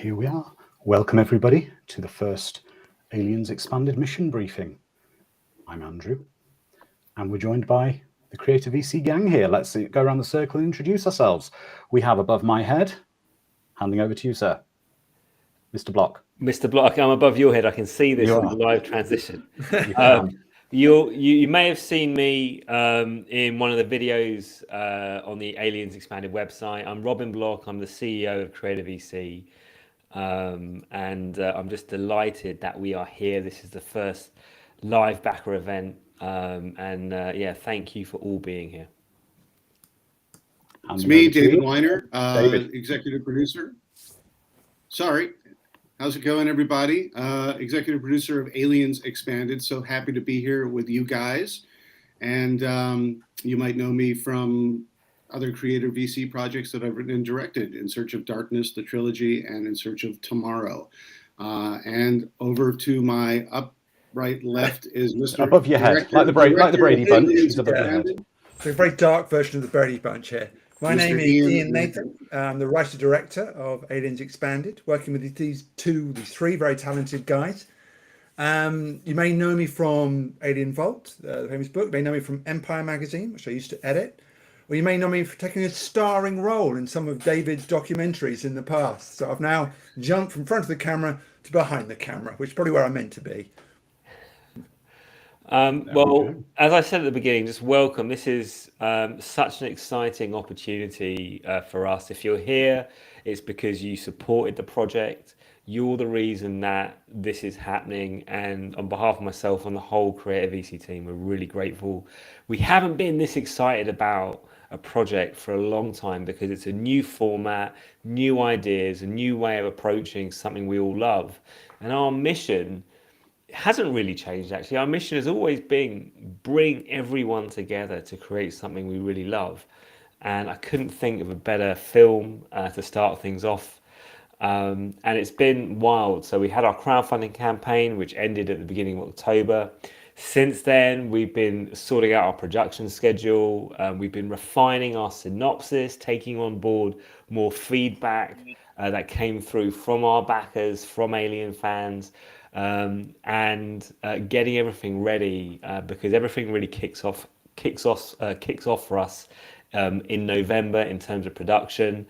here we are. Welcome everybody to the first Aliens Expanded mission briefing. I'm Andrew, and we're joined by the Creative VC gang here. Let's go around the circle and introduce ourselves. We have above my head, handing over to you, sir, Mr. Block. Mr. Block, I'm above your head. I can see this on the live transition. You may have seen me in one of the videos on the Aliens Expanded website. I'm Robin Block. I'm the CEO of Creative VC. And I'm just delighted that we are here. This is the first live backer event. Yeah, thank you for all being here. It's me, David Weiner, executive producer. Sorry. How's it going, everybody? Executive producer of Aliens Expanded. So happy to be here with you guys. And you might know me from other creative VC projects that I've written and directed, In Search of Darkness, the trilogy, and In Search of Tomorrow. And over to my upright left is Mr. Above your head, like the Brady Bunch. He's above your head. So a very dark version of the Brady Bunch here. My name is Ian Nathan. I'm the writer-director of Aliens Expanded, working with these three very talented guys. You may know me from Alien Vault, the famous book. You may know me from Empire magazine, which I used to edit. Or you may know me for taking a starring role in some of David's documentaries in the past. So I've now jumped from front of the camera to behind the camera, which is probably where I'm meant to be. Well, as I said at the beginning, just welcome. This is such an exciting opportunity for us. If you're here, it's because you supported the project. You're the reason that this is happening. And on behalf of myself and the whole Creative VC team, we're really grateful. We haven't been this excited about a project for a long time because it's a new format, new ideas, a new way of approaching something we all love. And our mission hasn't really changed, actually. Our mission has always been bring everyone together to create something we really love. And I couldn't think of a better film to start things off. And it's been wild. So we had our crowdfunding campaign, which ended at the beginning of October. Since then, we've been sorting out our production schedule. We've been refining our synopsis, taking on board more feedback that came through from our backers, from Alien fans, and getting everything ready because everything really kicks off for us in November in terms of production.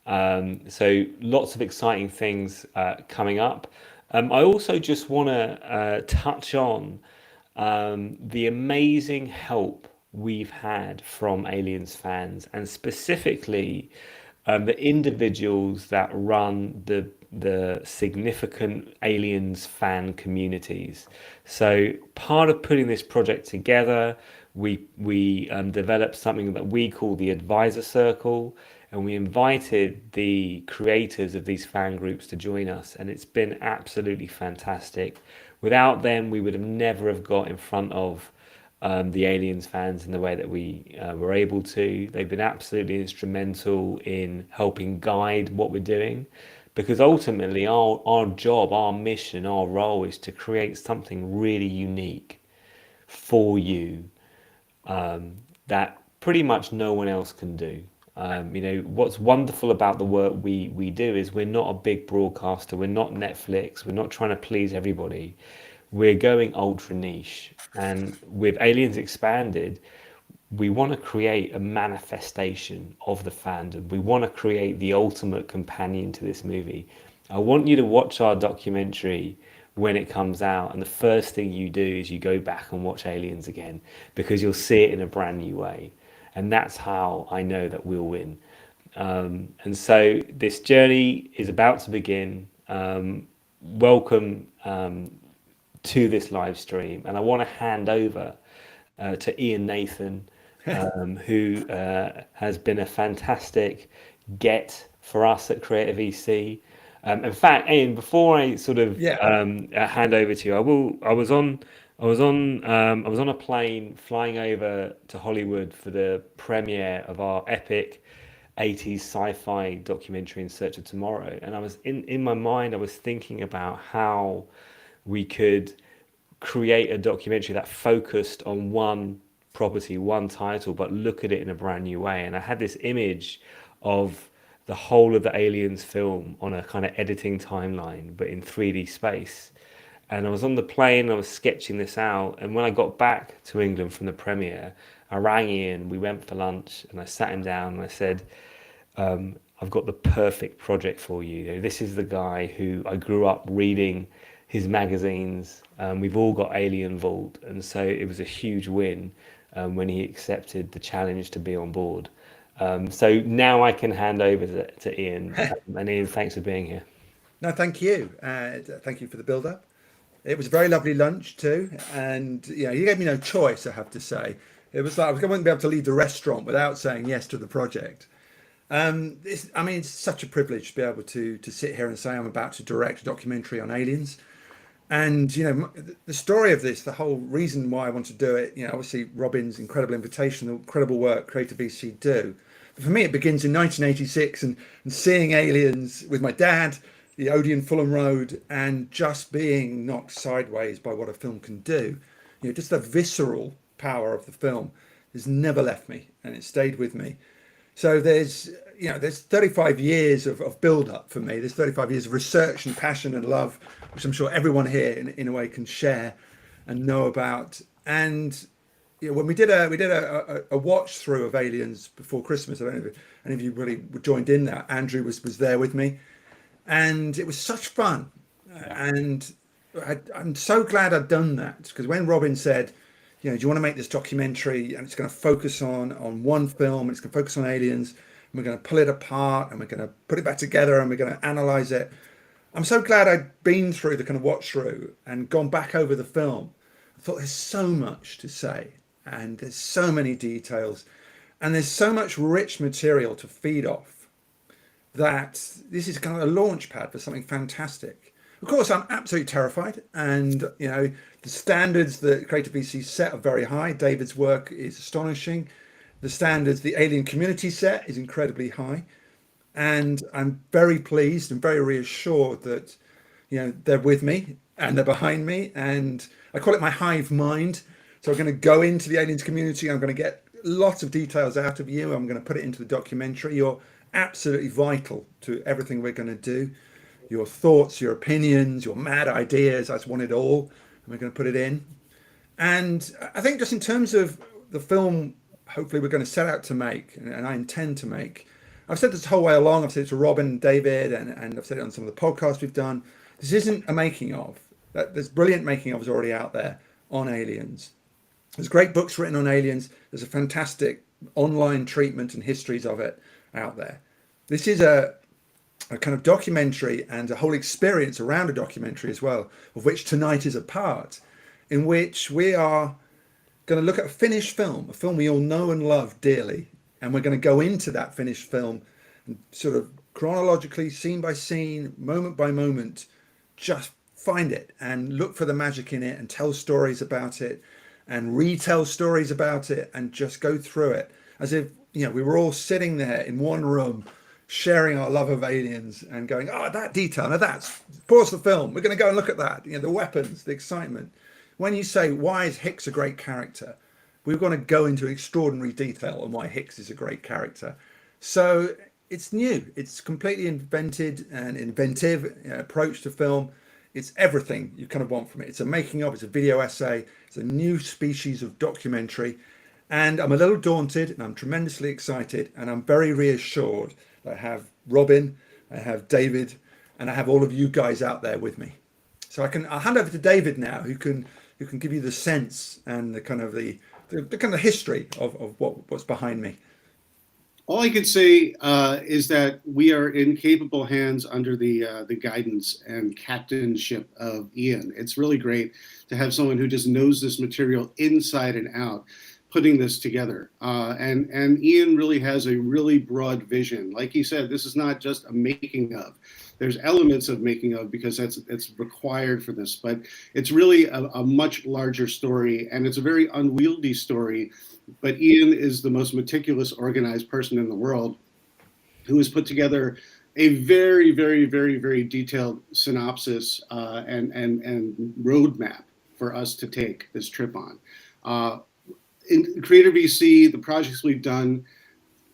So lots of exciting things coming up. I also just want to touch on the amazing help we've had from Aliens fans, and specifically the individuals that run the significant Aliens fan communities. So part of putting this project together, we developed something that we call the Advisor Circle, and we invited the creators of these fan groups to join us, and it's been absolutely fantastic. Without them, we would have never have got in front of the Aliens fans in the way that we were able to. They've been absolutely instrumental in helping guide what we're doing, because ultimately our job, our mission, our role is to create something really unique for you that pretty much no one else can do. What's wonderful about the work we do is we're not a big broadcaster, we're not Netflix, we're not trying to please everybody. We're going ultra niche, and with Aliens Expanded, we want to create a manifestation of the fandom. We want to create the ultimate companion to this movie. I want you to watch our documentary when it comes out, and the first thing you do is you go back and watch Aliens again, because you'll see it in a brand new way. And that's how I know that we'll win. And so this journey is about to begin. Welcome to this live stream. And I want to hand over to Ian Nathan, who has been a fantastic get for us at Creative VC. In fact, Ian, before I sort of hand over to you, I was on a plane flying over to Hollywood for the premiere of our epic 80s sci-fi documentary In Search of Tomorrow, and I was in my mind I was thinking about how we could create a documentary that focused on one property, one title, but look at it in a brand new way. And I had this image of the whole of the Aliens film on a kind of editing timeline, but in 3D space. And I was on the plane, I was sketching this out. And when I got back to England from the premiere, I rang Ian, we went for lunch, and I sat him down and I said, I've got the perfect project for you. You know, this is the guy who I grew up reading his magazines. We've all got Alien Vault. And so it was a huge win when he accepted the challenge to be on board. So now I can hand over to Ian. And Ian, thanks for being here. No, thank you. Thank you for the build-up. It was a very lovely lunch too, and you gave me no choice, I have to say. It was like I wouldn't be able to leave the restaurant without saying yes to the project. It's such a privilege to be able to sit here and say I'm about to direct a documentary on aliens. And the story of this, the whole reason why I want to do it, obviously Robin's incredible invitation, the incredible work Creative VC do. But for me, it begins in 1986 and seeing aliens with my dad, the Odeon Fulham Road, and just being knocked sideways by what a film can do. Just the visceral power of the film has never left me, and it stayed with me. So there's 35 years of build-up for me. There's 35 years of research and passion and love, which I'm sure everyone here in a way can share and know about. And when we did a watch through of Aliens before Christmas, I don't know if any of you really joined in that. Andrew was there with me. And it was such fun. And I'm so glad I'd done that, because when Robin said, do you want to make this documentary and it's going to focus on one film, and it's going to focus on aliens, and we're going to pull it apart and we're going to put it back together and we're going to analyze it. I'm so glad I'd been through the kind of watch through and gone back over the film. I thought there's so much to say, and there's so many details, and there's so much rich material to feed off, that this is kind of a launch pad for something fantastic. Of course, I'm absolutely terrified, and the standards that Creative VC set are very high. David's work is astonishing. The standards the alien community set is incredibly high, and I'm very pleased and very reassured that they're with me and they're behind me, and I call it my hive mind. So I'm going to go into the aliens community. I'm going to get lots of details out of you. I'm going to put it into the documentary. You're absolutely vital to everything we're going to do. Your thoughts, your opinions, your mad ideas, I just want it all, and we're going to put it in. And I think just in terms of the film, hopefully we're going to set out to make, and I intend to make, I've said this the whole way along, I've said it to Robin and David, and I've said it on some of the podcasts we've done, this isn't a making of. There's brilliant making ofs already out there on aliens. There's great books written on aliens. There's a fantastic online treatment and histories of it out there. This is a kind of documentary and a whole experience around a documentary as well, of which tonight is a part, in which we are going to look at a finished film, a film we all know and love dearly, and we're going to go into that finished film and sort of chronologically, scene by scene, moment by moment, just find it and look for the magic in it and tell stories about it and retell stories about it and just go through it as if we were all sitting there in one room sharing our love of aliens and going, that detail, now that's, pause the film, we're going to go and look at that, the weapons, the excitement. When you say, why is Hicks a great character, we're going to go into extraordinary detail on why Hicks is a great character. So it's new, it's completely invented and inventive approach to film. It's everything you kind of want from it. It's a making of, it's a video essay, it's a new species of documentary. And I'm a little daunted, and I'm tremendously excited, and I'm very reassured that I have Robin, I have David, and I have all of you guys out there with me. So I'll hand over to David now, who can give you the sense and the kind of the kind of history of what's behind me. All I could say is that we are in capable hands under the guidance and captainship of Ian. It's really great to have someone who just knows this material inside and out, putting this together. And Ian really has a really broad vision. Like he said, this is not just a making of. There's elements of making of because it's required for this, but it's really a much larger story, and it's a very unwieldy story. But Ian is the most meticulous, organized person in the world who has put together a very, very, very, very detailed synopsis and roadmap for us to take this trip on. In Creator VC, the projects we've done,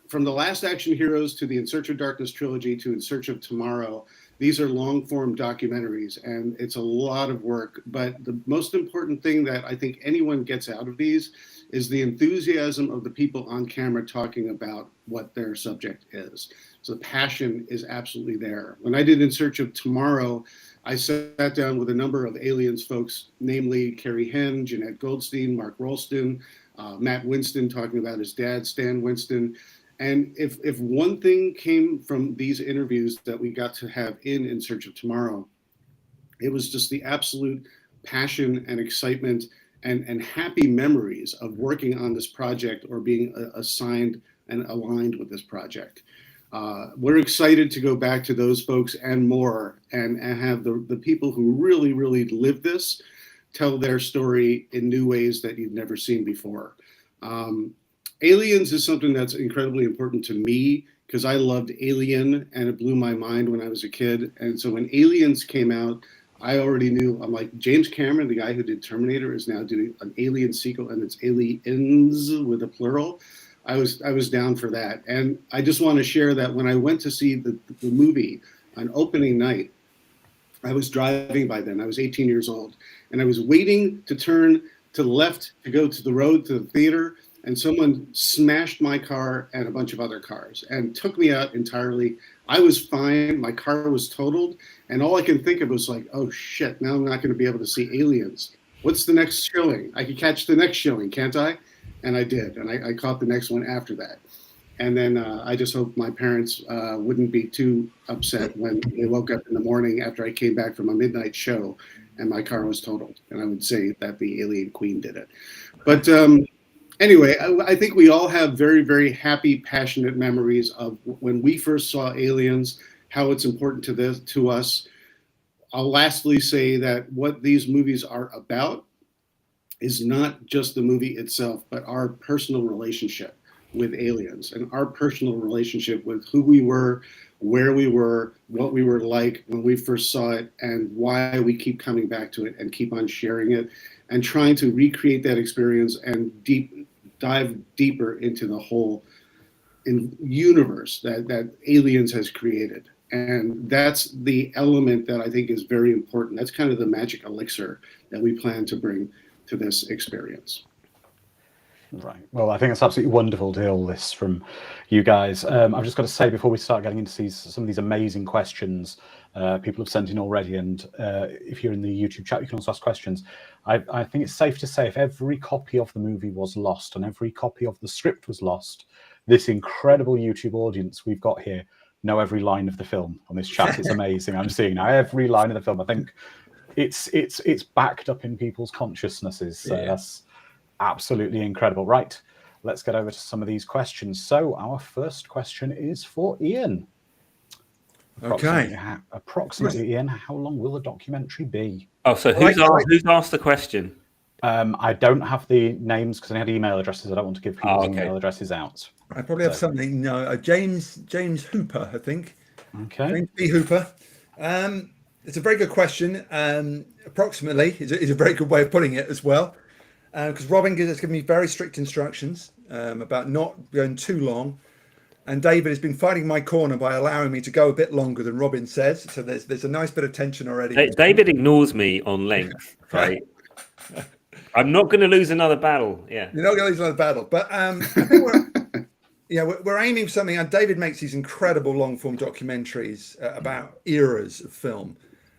from the Last Action Heroes to the In Search of Darkness trilogy to In Search of Tomorrow, these are long form documentaries, and it's a lot of work. But the most important thing that I think anyone gets out of these is the enthusiasm of the people on camera talking about what their subject is. So the passion is absolutely there. When I did In Search of Tomorrow, I sat down with a number of Aliens folks, namely Carrie Henn, Jeanette Goldstein, Mark Rolston, Matt Winston talking about his dad, Stan Winston. And if one thing came from these interviews that we got to have in Search of Tomorrow, it was just the absolute passion and excitement and happy memories of working on this project or being assigned and aligned with this project. We're excited to go back to those folks and more and have the people who really, really live this tell their story in new ways that you've never seen before. Aliens is something that's incredibly important to me because I loved Alien and it blew my mind when I was a kid. And so when Aliens came out, I already knew, I'm like, James Cameron, the guy who did Terminator, is now doing an Alien sequel, and it's Aliens with a plural. I was down for that. And I just want to share that when I went to see the movie on opening night, I was driving by then. I was 18 years old. And I was waiting to turn to the left to go to the road to the theater. And someone smashed my car and a bunch of other cars and took me out entirely. I was fine. My car was totaled. And all I can think of was like, oh, shit, now I'm not going to be able to see Aliens. What's the next showing? I could catch the next showing, can't I? And I did. And I caught the next one after that. And then I just hope my parents wouldn't be too upset when they woke up in the morning after I came back from a midnight show and my car was totaled. And I would say that the Alien Queen did it. But anyway, I think we all have very, very happy, passionate memories of when we first saw Aliens, how it's important to us. I'll lastly say that what these movies are about is not just the movie itself, but our personal relationship with aliens and our personal relationship with who we were, where we were, what we were like when we first saw it, and why we keep coming back to it and keep on sharing it and trying to recreate that experience and dive deeper into the whole universe that Aliens has created. And that's the element that I think is very important. That's kind of the magic elixir that we plan to bring to this experience. Right. Well, I think it's absolutely wonderful to hear all this from you guys. I've just got to say before we start getting into some of these amazing questions people have sent in already, and if you're in the YouTube chat, you can also ask questions. I think it's safe to say if every copy of the movie was lost and every copy of the script was lost, this incredible YouTube audience we've got here know every line of the film on this chat. It's amazing. I'm seeing now every line of the film. I think it's backed up in people's consciousnesses. So that's absolutely incredible. Right, let's get over to some of these questions. So our first question is for Ian. Approximately, Ian, how long will the documentary be? Oh, so who's asked the question? I don't have the names because I had email addresses. I don't want to give people's email addresses out. I probably have something. No, James Hooper, I think. Okay. James B. Hooper. It's a very good question. Approximately is a very good way of putting it as well. Because Robin has given me very strict instructions about not going too long. And David has been fighting my corner by allowing me to go a bit longer than Robin says. So there's a nice bit of tension already. David ignores me on length, right? I'm not going to lose another battle. Yeah, you're not going to lose another battle. But I think we're aiming for something. And David makes these incredible long form documentaries about eras of film.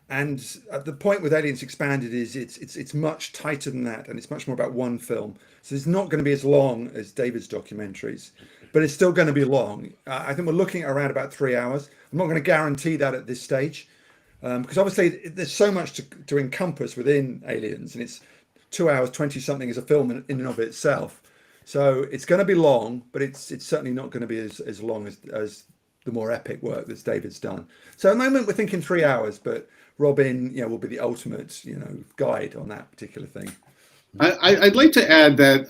And the point with Aliens Expanded is it's much tighter than that, and it's much more about one film. So it's not going to be as long as David's documentaries, but it's still going to be long. I think we're looking at around about 3 hours. I'm not going to guarantee that at this stage, because obviously there's so much to encompass within Aliens, and it's 2 hours 20 something as a film in and of itself. So it's going to be long, but it's certainly not going to be as long as the more epic work that David's done. So at the moment we're thinking 3 hours, but Robin, will be the ultimate, guide on that particular thing. I'd like to add that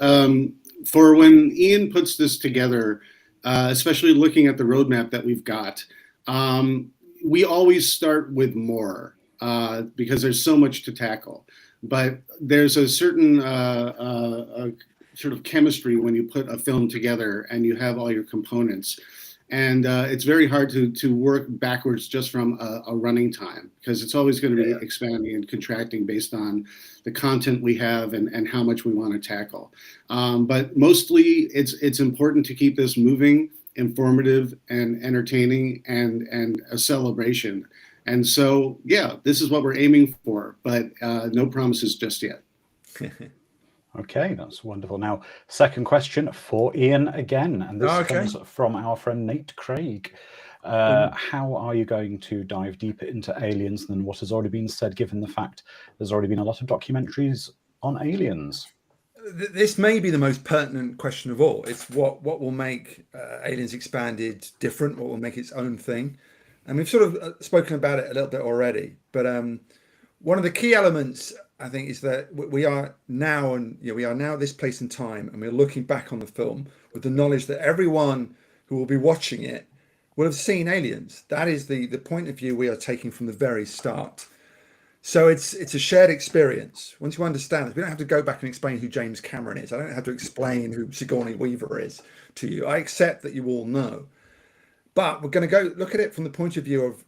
for when Ian puts this together, especially looking at the roadmap that we've got, we always start with more because there's so much to tackle. But there's a certain sort of chemistry when you put a film together and you have all your components. And it's very hard to work backwards just from a running time, because it's always going to be expanding and contracting based on the content we have and how much we want to tackle. But mostly it's important to keep this moving, informative and entertaining, and a celebration. And so, yeah, this is what we're aiming for, but no promises just yet. Okay, that's wonderful. Now, second question for Ian again, and this comes from our friend Nate Craig. How are you going to dive deeper into aliens than what has already been said, given the fact there's already been a lot of documentaries on aliens? This may be the most pertinent question of all. It's what will make Aliens Expanded different, what will make its own thing. And we've sort of spoken about it a little bit already, but one of the key elements, I think, is that we are now at this place in time, and we're looking back on the film with the knowledge that everyone who will be watching it will have seen aliens. That is the point of view we are taking from the very start. So it's a shared experience. Once you understand it, we don't have to go back and explain who James Cameron is. I don't have to explain who Sigourney Weaver is to you. I accept that you all know. But we're going to go look at it from the point of view of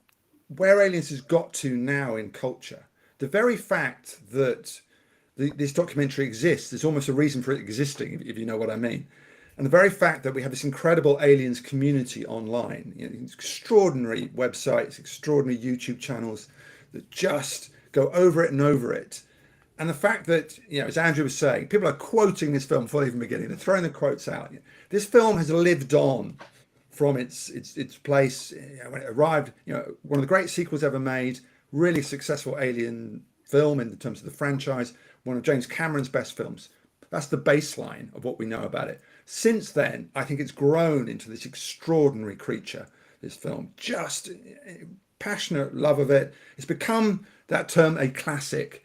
where aliens has got to now in culture. The very fact that this documentary exists is almost a reason for it existing, if you know what I mean. And the very fact that we have this incredible aliens community online, extraordinary websites, extraordinary YouTube channels that just go over it and over it. And the fact that, as Andrew was saying, people are quoting this film before even beginning. They're throwing the quotes out. This film has lived on from its place when it arrived. One of the great sequels ever made. Really successful alien film in terms of the franchise. One of James Cameron's best films. That's the baseline of what we know about it. Since then, I think it's grown into this extraordinary creature, this film. Just passionate love of it. It's become, that term, a classic.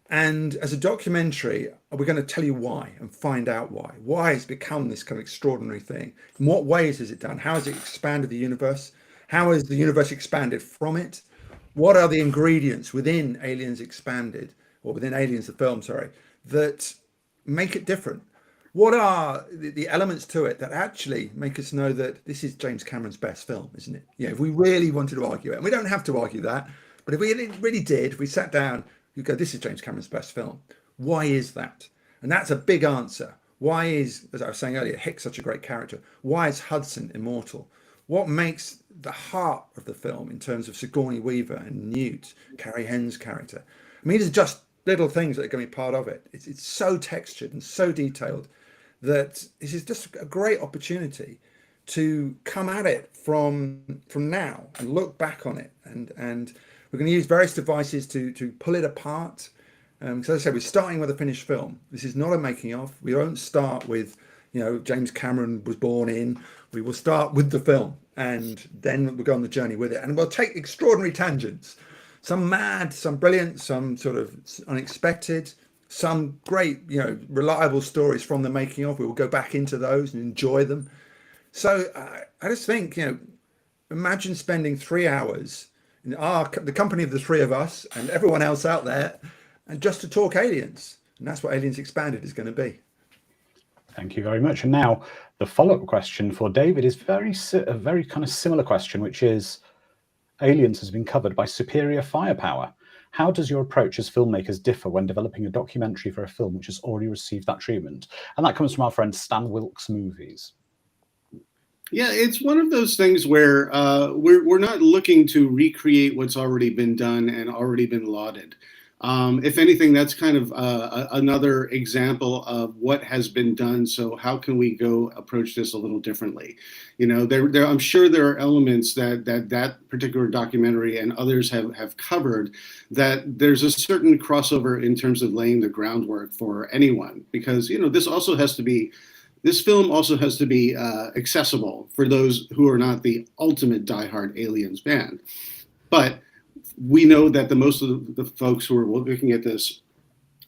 And as a documentary, we're going to tell you why and find out why. Why it's become this kind of extraordinary thing. In what ways has it done? How has it expanded the universe? How has the universe expanded from it? What are the ingredients within Aliens Expanded, or within Aliens the film, that make it different? What are the elements to it that actually make us know that this is James Cameron's best film, isn't it? If we really wanted to argue it, and we don't have to argue that, but if we really did, if we sat down, you go, this is James Cameron's best film. Why is that? And that's a big answer. Why is, as I was saying earlier, Hicks such a great character? Why is Hudson immortal? What makes the heart of the film in terms of Sigourney Weaver and Newt, Carrie Henn's character? I mean, these are just little things that are going to be part of it. It's so textured and so detailed that this is just a great opportunity to come at it from now and look back on it. And we're going to use various devices to pull it apart. Because as I said, we're starting with a finished film. This is not a making of. We won't start with, James Cameron was born in. We will start with the film, and then we'll go on the journey with it. And we'll take extraordinary tangents. Some mad, some brilliant, some sort of unexpected, some great, reliable stories from the making of. We will go back into those and enjoy them. So I just think, imagine spending 3 hours in the company of the three of us and everyone else out there, and just to talk aliens. And that's what Aliens Expanded is going to be. Thank you very much. And now the follow-up question for David is a very kind of similar question, which is, Aliens has been covered by superior firepower. How does your approach as filmmakers differ when developing a documentary for a film which has already received that treatment? And that comes from our friend Stan Wilkes Movies. Yeah, it's one of those things where we're not looking to recreate what's already been done and already been lauded. If anything, that's kind of another example of what has been done. So how can we go approach this a little differently? I'm sure there are elements that particular documentary and others have covered, that there's a certain crossover in terms of laying the groundwork for anyone, because this film also has to be accessible for those who are not the ultimate diehard Aliens fan. But we know that most of the folks who are looking at this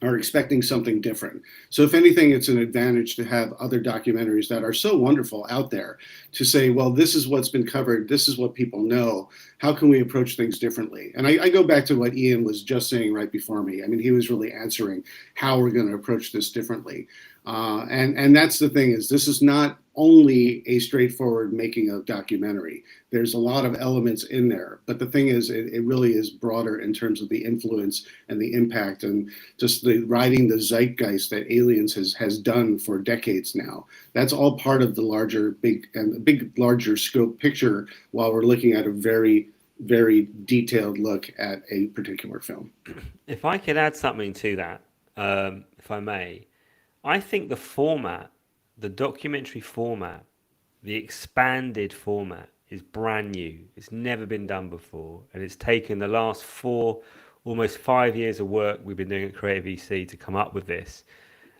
are expecting something different. So if anything, it's an advantage to have other documentaries that are so wonderful out there to say, well, this is what's been covered. This is what people know. How can we approach things differently? And I go back to what Ian was just saying right before me. I mean, he was really answering how we're going to approach this differently. And that's the thing, is this is not only a straightforward making of documentary. There's a lot of elements in there, but the thing is, it really is broader in terms of the influence and the impact and just the riding the zeitgeist that Aliens has done for decades now. That's all part of the larger scope picture, while we're looking at a very, very detailed look at a particular film. If I could add something to that, if I may, I think the format, the documentary format, the expanded format is brand new. It's never been done before. And it's taken the last almost 5 years of work we've been doing at Creative EC to come up with this.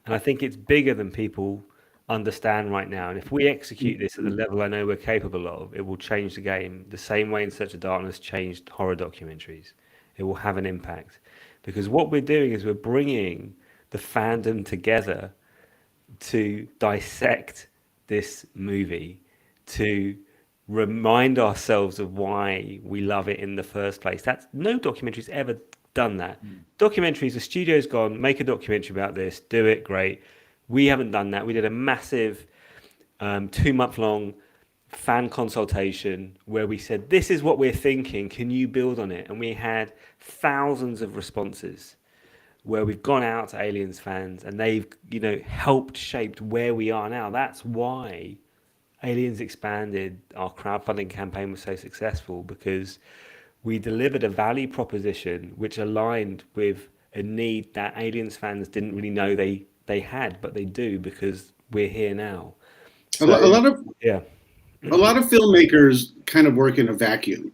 And I think it's bigger than people understand right now. And if we execute this at the level I know we're capable of, it will change the game the same way In Search of Darkness changed horror documentaries. It will have an impact. Because what we're doing is we're bringing the fandom together to dissect this movie, to remind ourselves of why we love it in the first place. That's no documentary's ever done that. Documentaries, the studio's gone, make a documentary about this, do it, great. We haven't done that. We did a massive 2-month-long fan consultation where we said, this is what we're thinking, can you build on it? And we had thousands of responses where we've gone out to Aliens fans and they've, helped shape where we are now. That's why Aliens Expanded, our crowdfunding campaign, was so successful, because we delivered a value proposition which aligned with a need that Aliens fans didn't really know they had, but they do, because we're here now. So, a lot of filmmakers kind of work in a vacuum.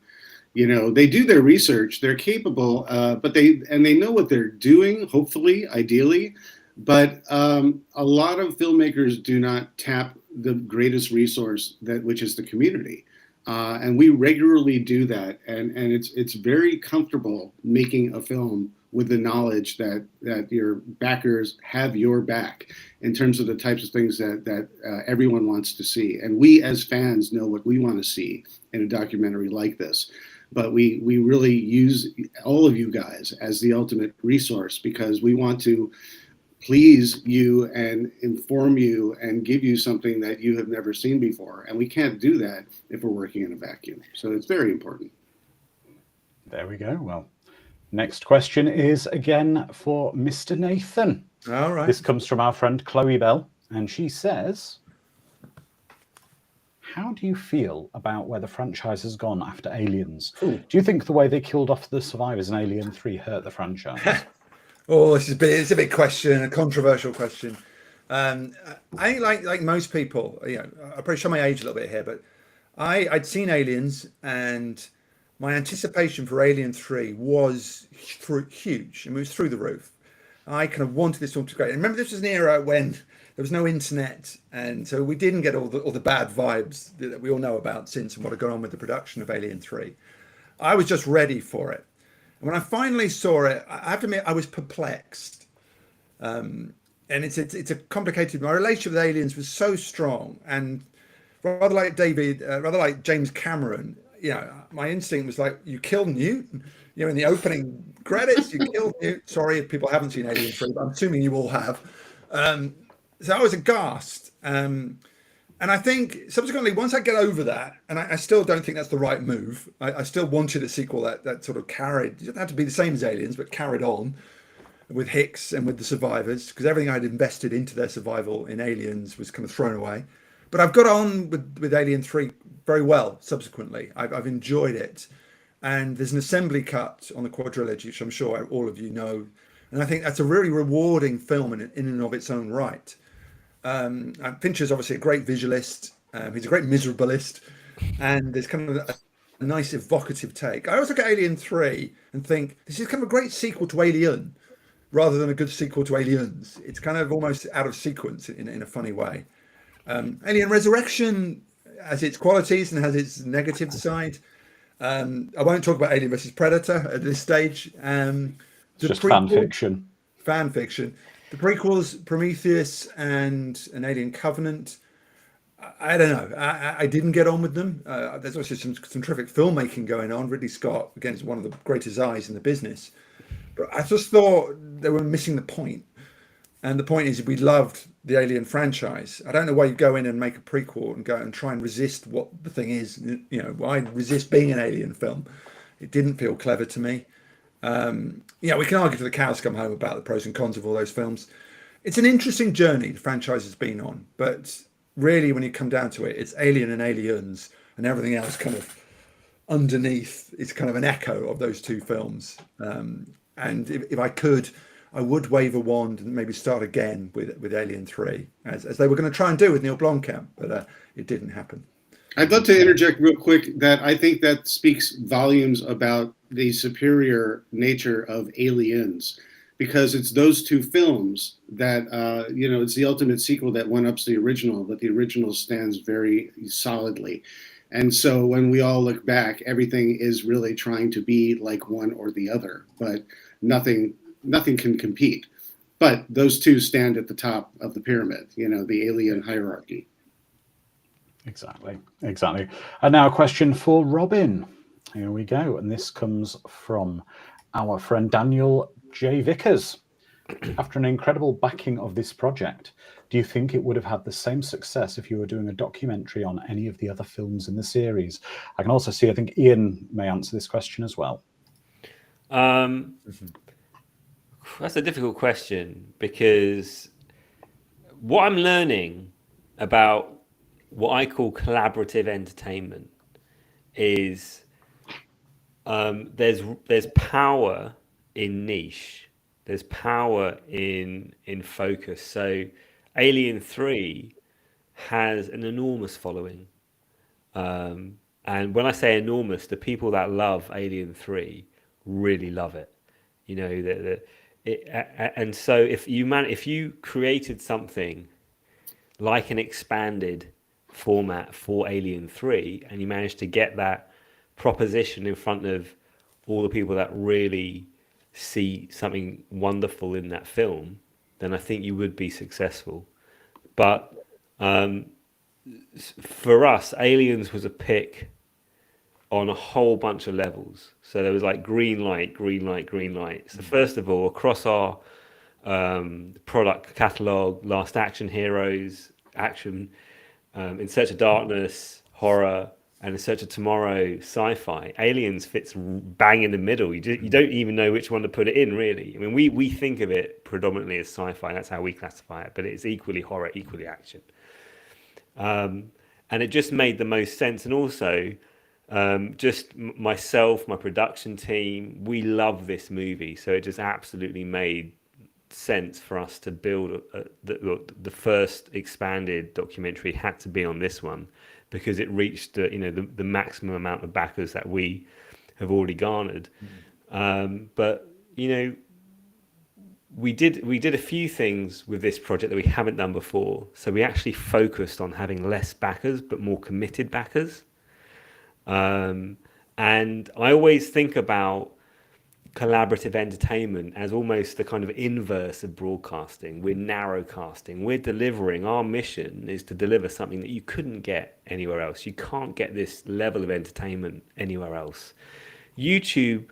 They do their research, they're capable, but they know what they're doing, hopefully, ideally. But a lot of filmmakers do not tap the greatest resource, which is the community. And we regularly do that. And it's very comfortable making a film with the knowledge that your backers have your back in terms of the types of things that everyone wants to see. And we as fans know what we want to see in a documentary like this. But we really use all of you guys as the ultimate resource, because we want to please you and inform you and give you something that you have never seen before. And we can't do that if we're working in a vacuum. So it's very important. There we go. Well, next question is again for Mr. Nathan. All right. This comes from our friend Chloe Bell, and she says, how do you feel about where the franchise has gone after Aliens? Ooh. Do you think the way they killed off the survivors in Alien 3 hurt the franchise? It's a big question, a controversial question. I think like most people, I'll probably show my age a little bit here, but I'd seen Aliens, and my anticipation for Alien 3 was huge. I mean, it was through the roof. I kind of wanted this film to be great. And remember, this was an era when there was no internet, and so we didn't get all the bad vibes that we all know about since, and what had gone on with the production of Alien 3. I was just ready for it. And when I finally saw it, I have to admit, I was perplexed. And it's a complicated. My relationship with Aliens was so strong, and rather like James Cameron, my instinct was like, you killed Newt. In the opening credits, you killed Newt. Sorry if people haven't seen Alien 3, but I'm assuming you all have. So I was aghast. And I think subsequently, once I get over that, and I still don't think that's the right move. I still wanted a sequel that sort of carried, it didn't have to be the same as Aliens, but carried on with Hicks and with the survivors, because everything I'd invested into their survival in Aliens was kind of thrown away. But I've got on with Alien 3 very well subsequently. I've enjoyed it. And there's an assembly cut on the quadrilogy, which I'm sure all of you know. And I think that's a really rewarding film in and of its own right. Fincher's obviously a great visualist. He's a great miserablist. And there's kind of a nice evocative take. I always look at Alien 3 and think, this is kind of a great sequel to Alien, rather than a good sequel to Aliens. It's kind of almost out of sequence in a funny way. Alien Resurrection has its qualities and has its negative side. I won't talk about Alien versus Predator at this stage. It's just fan fiction. Fan fiction. The prequels, Prometheus and An Alien Covenant, I don't know. I didn't get on with them. There's also some terrific filmmaking going on. Ridley Scott, again, is one of the greatest eyes in the business. But I just thought they were missing the point. And the point is, we loved the Alien franchise. I don't know why you go in and make a prequel and go and try and resist what the thing is. You know, why resist being an Alien film? It didn't feel clever to me. Yeah, we can argue till the cows come home about the pros and cons of all those films. It's an interesting journey the franchise has been on, but really, when you come down to it, it's Alien and Aliens, and everything else kind of underneath is kind of an echo of those two films. And if I could, I would wave a wand and maybe start again with Alien 3, as they were going to try and do with Neil Blomkamp, but it didn't happen. I'd love to interject real quick that I think that speaks volumes about the superior nature of Aliens, because it's those two films that, it's the ultimate sequel that one-ups the original, but the original stands very solidly. And so when we all look back, everything is really trying to be like one or the other, but nothing can compete. But those two stand at the top of the pyramid, the Alien hierarchy. Exactly. And now a question for Robin. Here we go. And this comes from our friend Daniel J. Vickers. After an incredible backing of this project, do you think it would have had the same success if you were doing a documentary on any of the other films in the series? I can also see, I think Ian may answer this question as well. That's a difficult question, because what I'm learning about what I call collaborative entertainment is there's power in niche, there's power in focus. So Alien 3 has an enormous following, and when I say enormous, the people that love Alien 3 really love it. And so if you created something like an expanded format for Alien 3 and you managed to get that proposition in front of all the people that really see something wonderful in that film, then I think you would be successful. But for us, Aliens was a pick on a whole bunch of levels. So there was like green light. So first of all, across our product catalog, Last Action Heroes, Action, In Search of Darkness, horror, and In Search of Tomorrow, sci-fi, Aliens fits bang in the middle. You don't even know which one to put it in, really. I mean, we think of it predominantly as sci-fi. That's how we classify it, but it's equally horror, equally action. And it just made the most sense. And also, just myself, my production team, we love this movie. So it just absolutely made sense for us to build the first expanded documentary had to be on this one, because it reached the maximum amount of backers that we have already garnered. But we did a few things with this project that we haven't done before. So we actually focused on having less backers but more committed backers. And I always think about collaborative entertainment as almost the kind of inverse of broadcasting. We're narrowcasting. We're delivering. Our mission is to deliver something that you couldn't get anywhere else. You can't get this level of entertainment anywhere else. YouTube,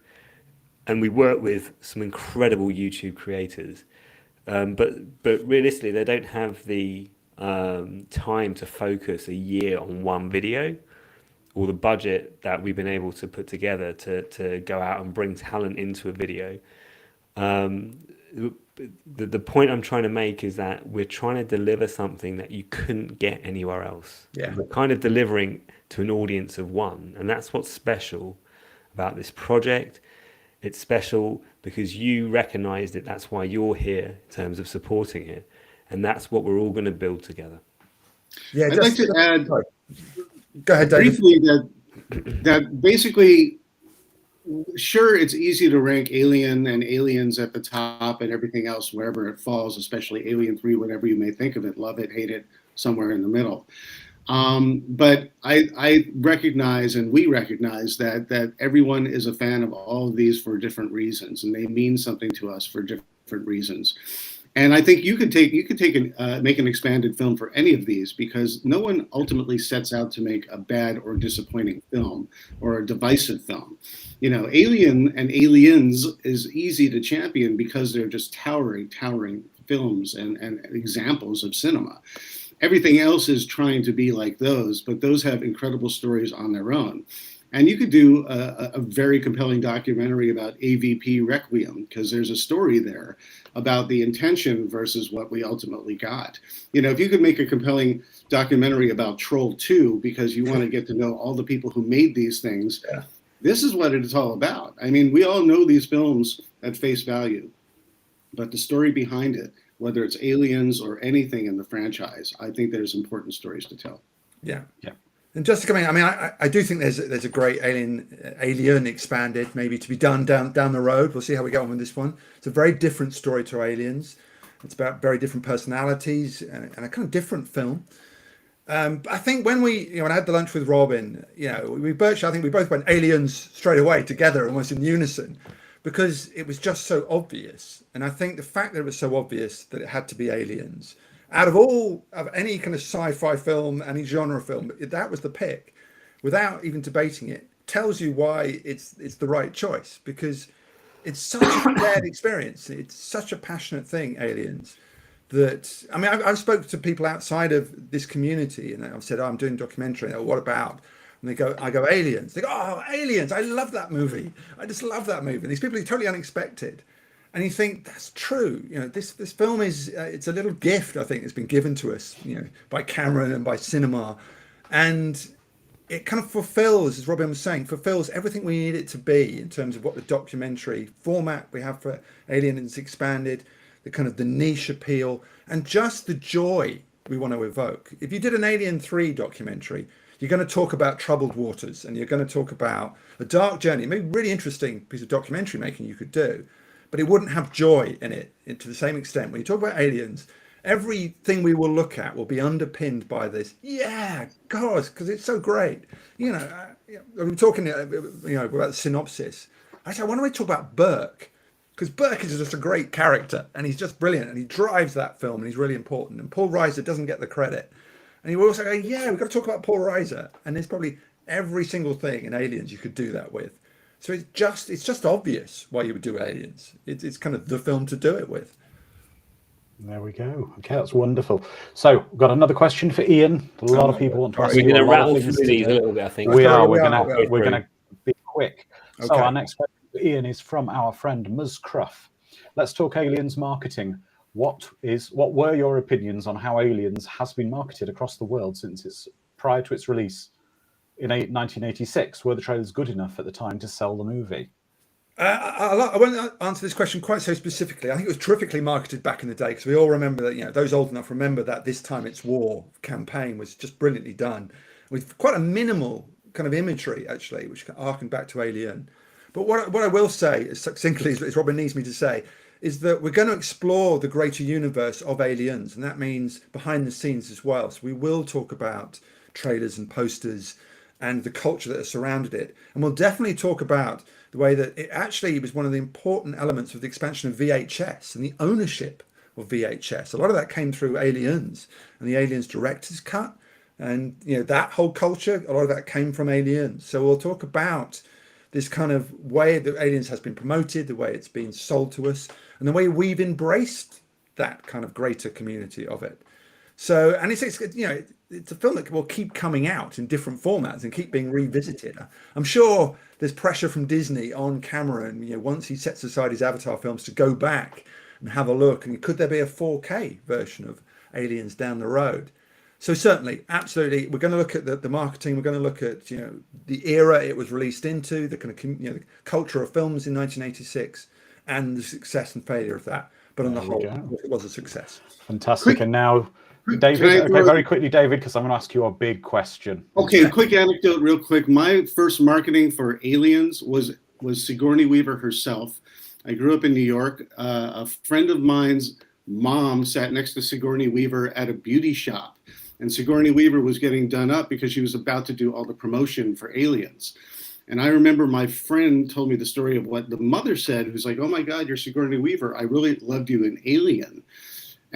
and we work with some incredible YouTube creators, but realistically, they don't have the time to focus a year on one video, or the budget that we've been able to put together to go out and bring talent into a video. The point I'm trying to make is that we're trying to deliver something that you couldn't get anywhere else. Yeah. We're kind of delivering to an audience of one. And that's what's special about this project. It's special because you recognized it. That's why you're here in terms of supporting it. And that's what we're all going to build together. Yeah, I'd like to add... Go ahead, David. Briefly, that basically, sure, it's easy to rank Alien and Aliens at the top and everything else wherever it falls, especially Alien 3, whatever you may think of it, love it, hate it, somewhere in the middle. But I recognize, and we recognize that everyone is a fan of all of these for different reasons, and they mean something to us for different reasons. And I think you could make an expanded film for any of these, because no one ultimately sets out to make a bad or disappointing film or a divisive film. Alien and Aliens is easy to champion because they're just towering films and examples of cinema. Everything else is trying to be like those, but those have incredible stories on their own. And you could do a very compelling documentary about AVP Requiem, because there's a story there about the intention versus what we ultimately got. You know, if you could make a compelling documentary about Troll 2 because you want to get to know all the people who made these things, this is what it's all about. I mean, we all know these films at face value, but the story behind it, whether it's Aliens or anything in the franchise, I think there's important stories to tell. Yeah. And just to come in, I mean, I do think there's a great Alien Expanded maybe to be done down the road. We'll see how we get on with this one. It's a very different story to Aliens. It's about very different personalities and a kind of different film. I think when when I had the lunch with Robin, I think we both went Aliens straight away together, almost in unison, because it was just so obvious. And I think the fact that it was so obvious that it had to be Aliens, out of any kind of sci-fi film, any genre film, that was the pick, without even debating it, tells you why it's the right choice, because it's such a shared experience. It's such a passionate thing, Aliens, that, I mean, I've spoken to people outside of this community and I've said, I'm doing a documentary. Oh, what about? And I go, Aliens. They go, oh, Aliens. I love that movie. I just love that movie. And these people are totally unexpected. And you think that's true. This film is, it's a little gift, I think, that's been given to us, by Cameron and by cinema. And it kind of fulfills, as Robin was saying, fulfills everything we need it to be in terms of what the documentary format we have for Aliens Expanded, the kind of the niche appeal, and just the joy we want to evoke. If you did an Alien 3 documentary, you're going to talk about troubled waters and you're going to talk about a dark journey. Maybe a really interesting piece of documentary making you could do, but it wouldn't have joy in it to the same extent. When you talk about Aliens, everything we will look at will be underpinned by this. Yeah, God, because it's so great. We're talking, about the synopsis. Actually, why don't we talk about Burke? Because Burke is just a great character and he's just brilliant and he drives that film and he's really important. And Paul Reiser doesn't get the credit. And you also go, yeah, we've got to talk about Paul Reiser. And there's probably every single thing in Aliens you could do that with. So it's just obvious why you would do Aliens. It's kind of the film to do it with. There we go. Okay, that's wonderful. So we've got another question for Ian. A lot of people want to ask you. We're going to a lot rattle of through things these a today. little bit, I think. We're going to be quick. Okay. So our next question for Ian is from our friend Ms. Cruff. Let's talk Aliens marketing. What were your opinions on how Aliens has been marketed across the world since prior to its release in 1986? Were the trailers good enough at the time to sell the movie? I won't answer this question quite so specifically. I think it was terrifically marketed back in the day, because we all remember that, those old enough remember that This Time It's War campaign was just brilliantly done with quite a minimal kind of imagery, actually, which harkened back to Alien. But what I will say, as succinctly as Robin needs me to say, is that we're going to explore the greater universe of Aliens, and that means behind the scenes as well. So we will talk about trailers and posters and the culture that has surrounded it. And we'll definitely talk about the way that it actually was one of the important elements of the expansion of VHS and the ownership of VHS. A lot of that came through Aliens and the Aliens director's cut. And, that whole culture, a lot of that came from Aliens. So we'll talk about this kind of way that Aliens has been promoted, the way it's been sold to us, and the way we've embraced that kind of greater community of it. So, and it's a film that will keep coming out in different formats and keep being revisited. I'm sure there's pressure from Disney on Cameron, once he sets aside his Avatar films, to go back and have a look. And could there be a 4K version of Aliens down the road? So certainly, absolutely, we're going to look at the marketing. We're going to look at the era it was released into, the kind of the culture of films in 1986, and the success and failure of that. But on the whole, it was a success. Fantastic. And now, David, very quickly, David, because I'm going to ask you a big question. Okay, a quick anecdote, real quick. My first marketing for Aliens was Sigourney Weaver herself. I grew up in New York. A friend of mine's mom sat next to Sigourney Weaver at a beauty shop. And Sigourney Weaver was getting done up because she was about to do all the promotion for Aliens. And I remember my friend told me the story of what the mother said, who's like, oh my God, you're Sigourney Weaver. I really loved you in Alien.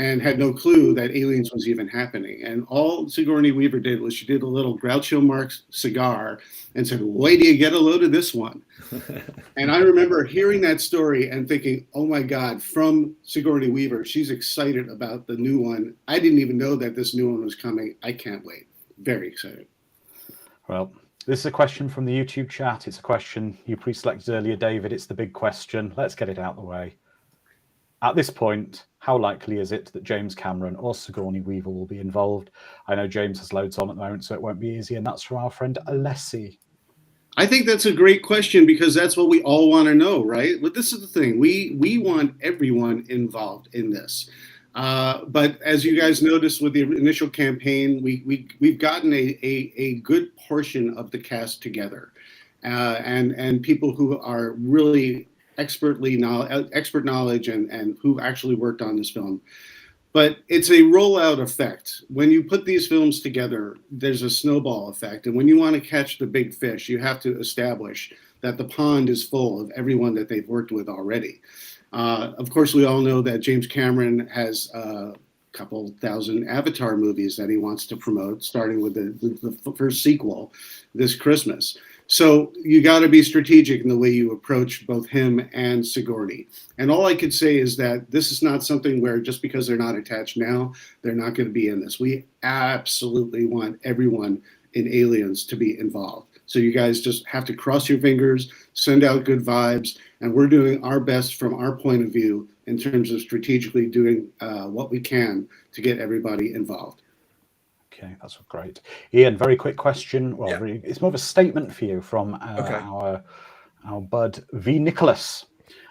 and had no clue that Aliens was even happening. And all Sigourney Weaver did was she did a little Groucho Marx cigar and said, "Wait till you get a load of this one." And I remember hearing that story and thinking, oh my God, from Sigourney Weaver, she's excited about the new one. I didn't even know that this new one was coming. I can't wait. Very excited. Well, this is a question from the YouTube chat. It's a question you pre-selected earlier, David. It's the big question. Let's get it out of the way. At this point, how likely is it that James Cameron or Sigourney Weaver will be involved? I know James has loads on at the moment, so it won't be easy. And that's from our friend Alessi. I think that's a great question because that's what we all want to know, right? But this is the thing. We want everyone involved in this. But as you guys noticed with the initial campaign, we've gotten a good portion of the cast together, and people who are really expert knowledge and who actually worked on this film. But it's a rollout effect. When you put these films together, there's a snowball effect. And when you want to catch the big fish, you have to establish that the pond is full of everyone that they've worked with already. Of course, we all know that James Cameron has a couple thousand Avatar movies that he wants to promote, starting with the first sequel this Christmas. So you got to be strategic in the way you approach both him and Sigourney. And all I could say is that this is not something where just because they're not attached now, they're not going to be in this. We absolutely want everyone in Aliens to be involved. So you guys just have to cross your fingers, send out good vibes, and we're doing our best from our point of view in terms of strategically doing what we can to get everybody involved. Okay, that's great. Ian, very quick question. Well, really, it's more of a statement for you from our bud V. Nicholas.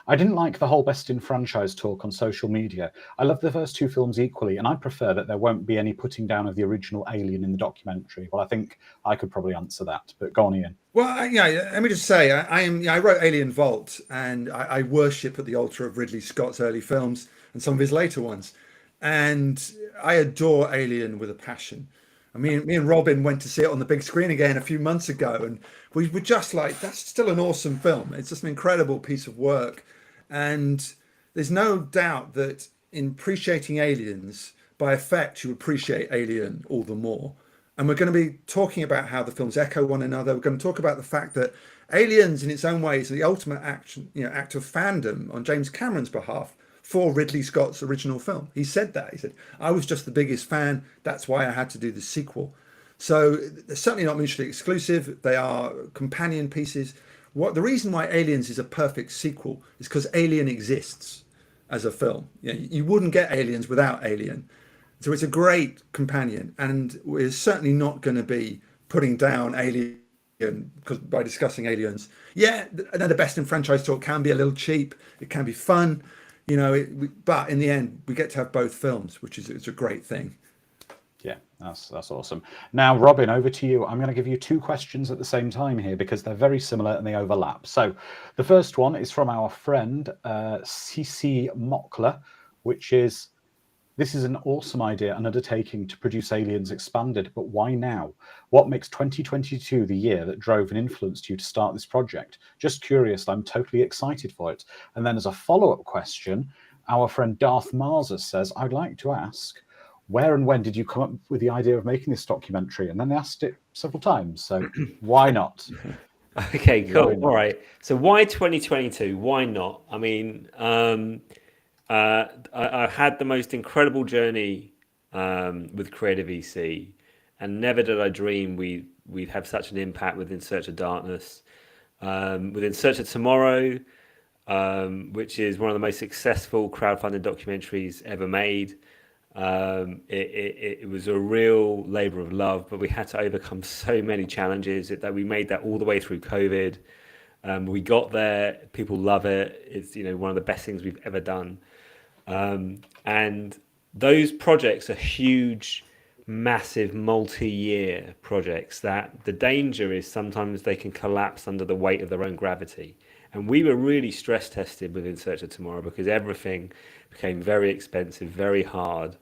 I didn't like the whole best in franchise talk on social media. I love the first two films equally, and I prefer that there won't be any putting down of the original Alien in the documentary. Well, I think I could probably answer that, but go on, Ian. Well, let me just say, I wrote Alien Vault, and I worship at the altar of Ridley Scott's early films and some of his later ones. And I adore Alien with a passion. Me and Robin went to see it on the big screen again a few months ago, and we were just like, that's still an awesome film. It's just an incredible piece of work. And there's no doubt that in appreciating Aliens, by effect, you appreciate Alien all the more. And we're going to be talking about how the films echo one another. We're going to talk about the fact that Aliens, in its own way, is the ultimate act of fandom on James Cameron's behalf for Ridley Scott's original film. He said that. He said, I was just the biggest fan. That's why I had to do the sequel. So they're certainly not mutually exclusive. They are companion pieces. The reason why Aliens is a perfect sequel is because Alien exists as a film. You wouldn't get Aliens without Alien. So it's a great companion. And we're certainly not going to be putting down Alien because by discussing Aliens. Yeah, the best in franchise talk can be a little cheap. It can be fun. But in the end, we get to have both films, which is it's a great thing. Yeah, that's awesome. Now, Robin, over to you. I'm going to give you two questions at the same time here because they're very similar and they overlap. So the first one is from our friend CC Mockler, which is, this is an awesome idea and undertaking to produce Aliens Expanded, but why now? What makes 2022 the year that drove and influenced you to start this project? Just curious, I'm totally excited for it. And then as a follow-up question, our friend Darth Marza says, I'd like to ask, where and when did you come up with the idea of making this documentary? And then they asked it several times, so why not? Okay, cool. All right. So why 2022? Why not? I mean, I had the most incredible journey with Creative EC, and never did I dream we'd have such an impact with In Search of Darkness, with In Search of Tomorrow, which is one of the most successful crowdfunded documentaries ever made. It was a real labor of love, but we had to overcome so many challenges that we made that all the way through COVID. We got there. People love it. It's one of the best things we've ever done. And those projects are huge, massive, multi-year projects that the danger is sometimes they can collapse under the weight of their own gravity. And we were really stress tested with In Search of Tomorrow because everything became very expensive, very hard.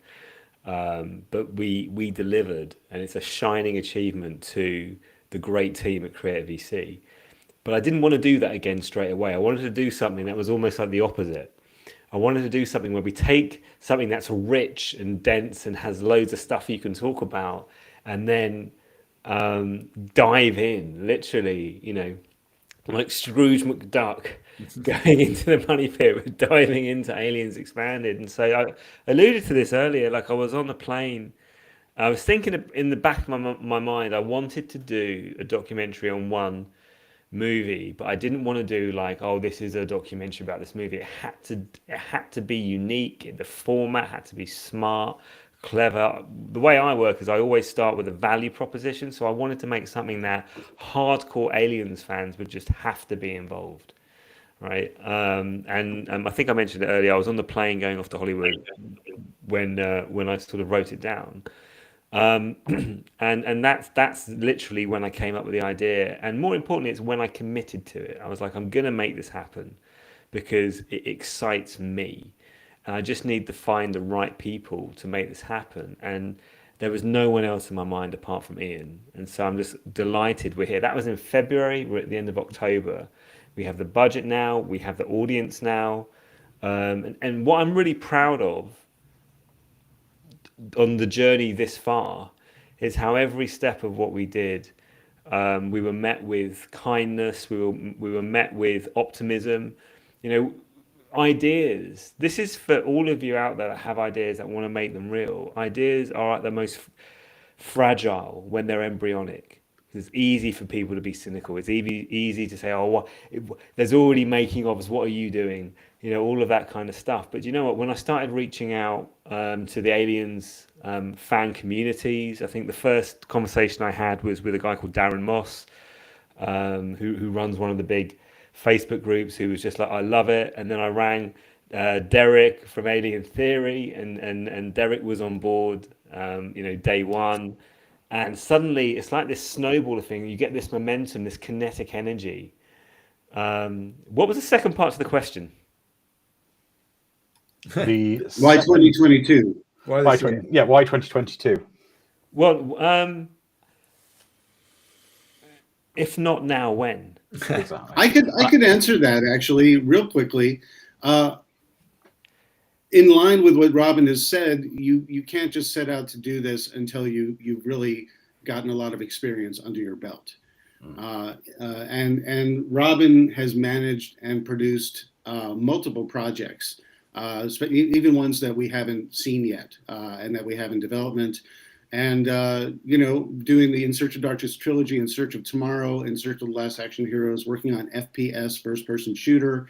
But we delivered, and it's a shining achievement to the great team at Creative EC. But I didn't want to do that again straight away. I wanted to do something that was almost like the opposite. I wanted to do something where we take something that's rich and dense and has loads of stuff you can talk about, and then dive in, literally, like Scrooge McDuck going into the money pit with diving into Aliens Expanded. And so I alluded to this earlier, like I was on the plane. I was thinking in the back of my mind, I wanted to do a documentary on one movie, but I didn't want to do like, oh, this is a documentary about this movie. It had to be unique. The format had to be smart, clever. The way I work is I always start with a value proposition. So I wanted to make something that hardcore Aliens fans would just have to be involved. Right. And I think I mentioned it earlier. I was on the plane going off to Hollywood when I sort of wrote it down. And that's literally when I came up with the idea, and more importantly, it's when I committed to it. I was like, I'm gonna make this happen because it excites me, and I just need to find the right people to make this happen. And there was no one else in my mind apart from Ian, and so I'm just delighted we're here. That was in February. We're at the end of October. We have the budget now. We have the audience now, and what I'm really proud of on the journey this far is how every step of what we did, we were met with kindness, we were met with optimism, ideas. This is for all of you out there that have ideas that want to make them real. Ideas are at the most fragile when they're embryonic. It's easy for people to be cynical. It's easy to say, oh, there's already making of us. What are you doing? All of that kind of stuff. But you know what? When I started reaching out to the Aliens fan communities, I think the first conversation I had was with a guy called Darren Moss, who runs one of the big Facebook groups, who was just like, I love it. And then I rang Derek from Alien Theory, and Derek was on board, day one. And suddenly it's like this snowball thing. You get this momentum, this kinetic energy. What was the second part to the question? Why 2022? Why 2022? Well, if not now, when? Exactly. I could answer that actually real quickly. In line with what Robin has said, you can't just set out to do this until you've really gotten a lot of experience under your belt. And Robin has managed and produced multiple projects, even ones that we haven't seen yet and that we have in development. And, doing the In Search of Darkness trilogy, In Search of Tomorrow, In Search of the Last Action Heroes, working on FPS, first-person shooter,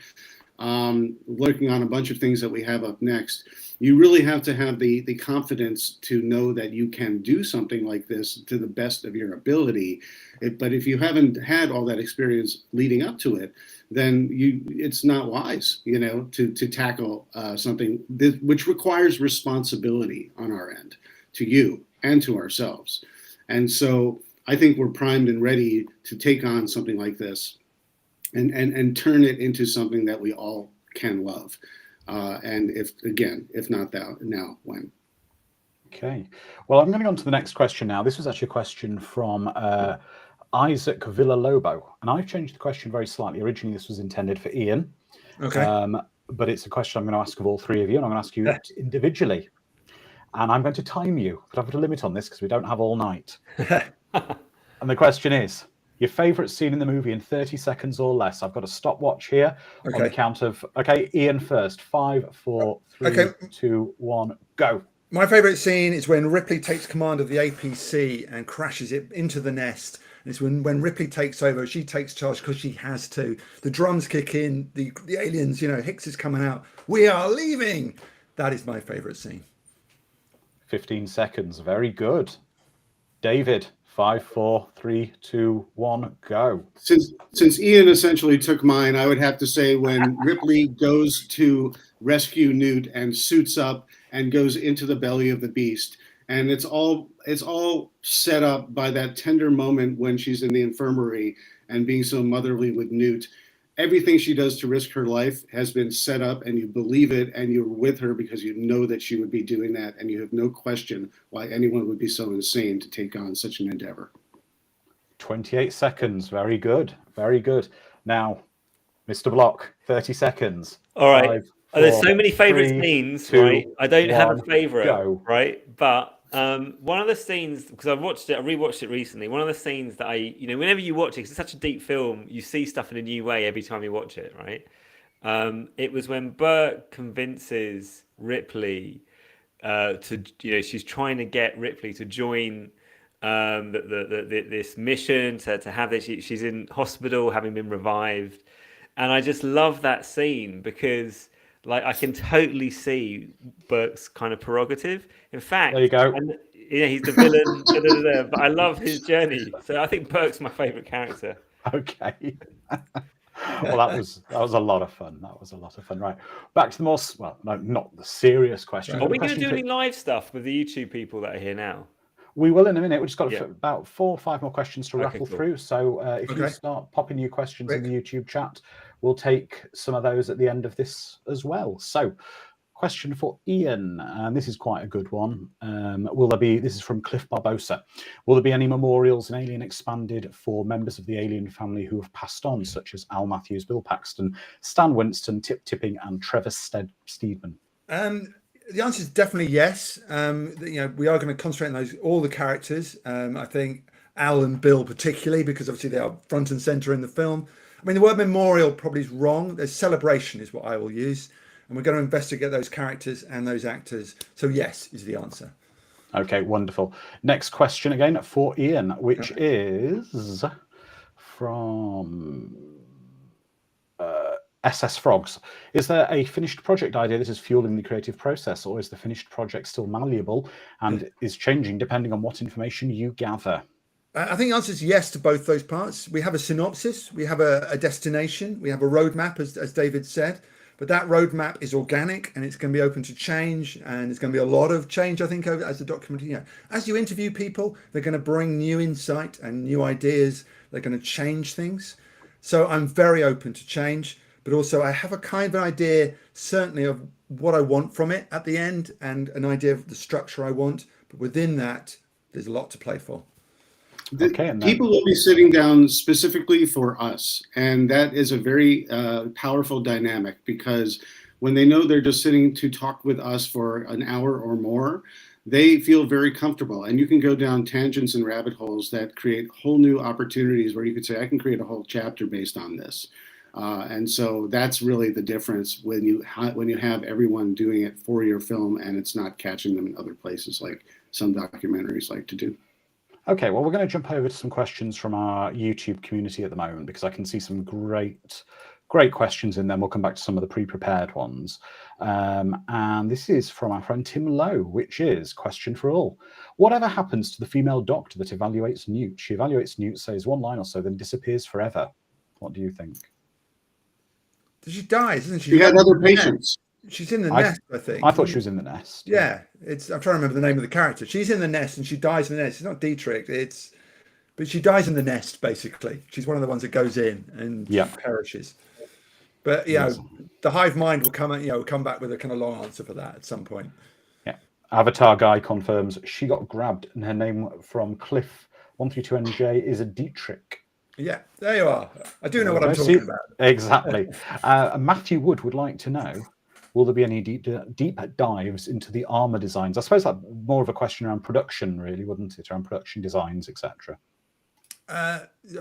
working on a bunch of things that we have up next. You really have to have the confidence to know that you can do something like this to the best of your ability. But if you haven't had all that experience leading up to it, then it's not wise, to tackle something which requires responsibility on our end, to you and to ourselves. And so I think we're primed and ready to take on something like this and turn it into something that we all can love. And if not now, when? Okay. Well, I'm going to go on to the next question now. This was actually a question from Isaac Villalobo, and I've changed the question very slightly. Originally, this was intended for Ian. Okay. But it's a question I'm going to ask of all three of you, and I'm going to ask you individually. And I'm going to time you, but I've got a limit on this because we don't have all night. And the question is, your favourite scene in the movie in 30 seconds or less. I've got a stopwatch here on the count of, Ian first. 5, 4, 3, 2, 1, go. My favourite scene is when Ripley takes command of the APC and crashes it into the nest. And it's when Ripley takes over, she takes charge because she has to. The drums kick in, the aliens, Hicks is coming out. We are leaving. That is my favourite scene. 15 seconds. Very good. David. 5, 4, 3, 2, 1, go. Since Ian essentially took mine, I would have to say when Ripley goes to rescue Newt and suits up and goes into the belly of the beast, and it's all set up by that tender moment when she's in the infirmary and being so motherly with Newt. Everything she does to risk her life has been set up, and you believe it, and you're with her because you know that she would be doing that, and you have no question why anyone would be so insane to take on such an endeavor. 28 seconds. Very good. Very good. Now, Mr. Block, 30 seconds. All right. 5, there's four, so many favorite three, scenes, two, right? I don't have a one, favorite, go. right? But one of the scenes, because I rewatched it recently. One of the scenes that whenever you watch it, 'cause it's such a deep film, you see stuff in a new way every time you watch it, right? It was when Burke convinces Ripley she's trying to get Ripley to join this mission to have this. She's in hospital, having been revived, and I just love that scene because, like, I can totally see Burke's kind of prerogative. In fact, There you go. he's the villain, but I love his journey. So I think Burke's my favorite character. Okay. Well, that was a lot of fun. That was a lot of fun. Right, back to the more not the serious question. Are we going to do any live stuff with the YouTube people that are here now? We will in a minute. We've just got about 4 or 5 more questions to rattle through. So if you start popping your questions in the YouTube chat, we'll take some of those at the end of this as well. So, question for Ian, and this is quite a good one. This is from Cliff Barbosa. Will there be any memorials in Alien Expanded for members of the Alien family who have passed on, such as Al Matthews, Bill Paxton, Stan Winston, Tip Tipping, and Trevor Steedman? The answer is definitely yes. We are going to concentrate on all the characters. I think Al and Bill particularly, because obviously they are front and center in the film. I mean, the word memorial probably is wrong. There's celebration is what I will use. And we're going to investigate those characters and those actors. So yes is the answer. Okay, wonderful. Next question again for Ian, which is from SS Frogs. Is there a finished project idea that is fueling the creative process, or is the finished project still malleable and is changing depending on what information you gather? I think the answer is yes to both those parts. We have a synopsis, we have a destination, we have a roadmap, as David said. But that roadmap is organic and it's going to be open to change, and it's going to be a lot of change, I think, as the document. As you interview people, they're going to bring new insight and new ideas. They're going to change things. So I'm very open to change, but also I have a kind of an idea, certainly, of what I want from it at the end and an idea of the structure I want. But within that, there's a lot to play for. People will be sitting down specifically for us, and that is a very powerful dynamic, because when they know they're just sitting to talk with us for an hour or more, they feel very comfortable, and you can go down tangents and rabbit holes that create whole new opportunities where you could say, I can create a whole chapter based on this. And so that's really the difference when you have everyone doing it for your film and it's not catching them in other places like some documentaries like to do. Okay, well, we're going to jump over to some questions from our YouTube community at the moment, because I can see some great questions in there. We'll come back to some of the pre-prepared ones. And this is from our friend Tim Lowe, which is question for all. Whatever happens to the female doctor that evaluates Newt? She evaluates Newt, says one line or so, then disappears forever. What do you think? She dies, isn't she? She had other patients. She's in the nest, I think. I thought she was in the nest. Yeah, I'm trying to remember the name of the character. She's in the nest and she dies in the nest. It's not Dietrich, but she dies in the nest, basically. She's one of the ones that goes in and perishes. But the hive mind will come back with a kind of long answer for that at some point. Yeah. Avatar guy confirms she got grabbed and her name from Cliff 132NJ is a Dietrich. Yeah, there you are. I do know what I'm talking about. Exactly. Matthew Wood would like to know, will there be any deep dives into the armor designs? I suppose that's more of a question around production, really, wouldn't it? Around production designs, etc.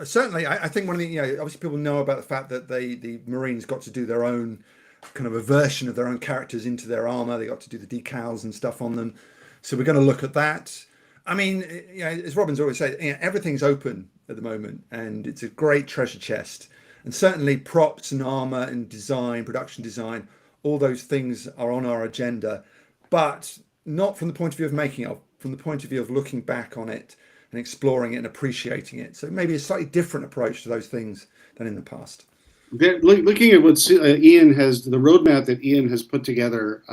Certainly, I think one of the obviously people know about the fact that the Marines got to do their own kind of a version of their own characters into their armor. They got to do the decals and stuff on them. So we're going to look at that. I mean, as Robin's always said, everything's open at the moment, and it's a great treasure chest. And certainly, props and armor and design, production design, all those things are on our agenda, but not from the point of view of making it, from the point of view of looking back on it and exploring it and appreciating it. So maybe a slightly different approach to those things than in the past. Looking at what Ian has, the roadmap that Ian has put together,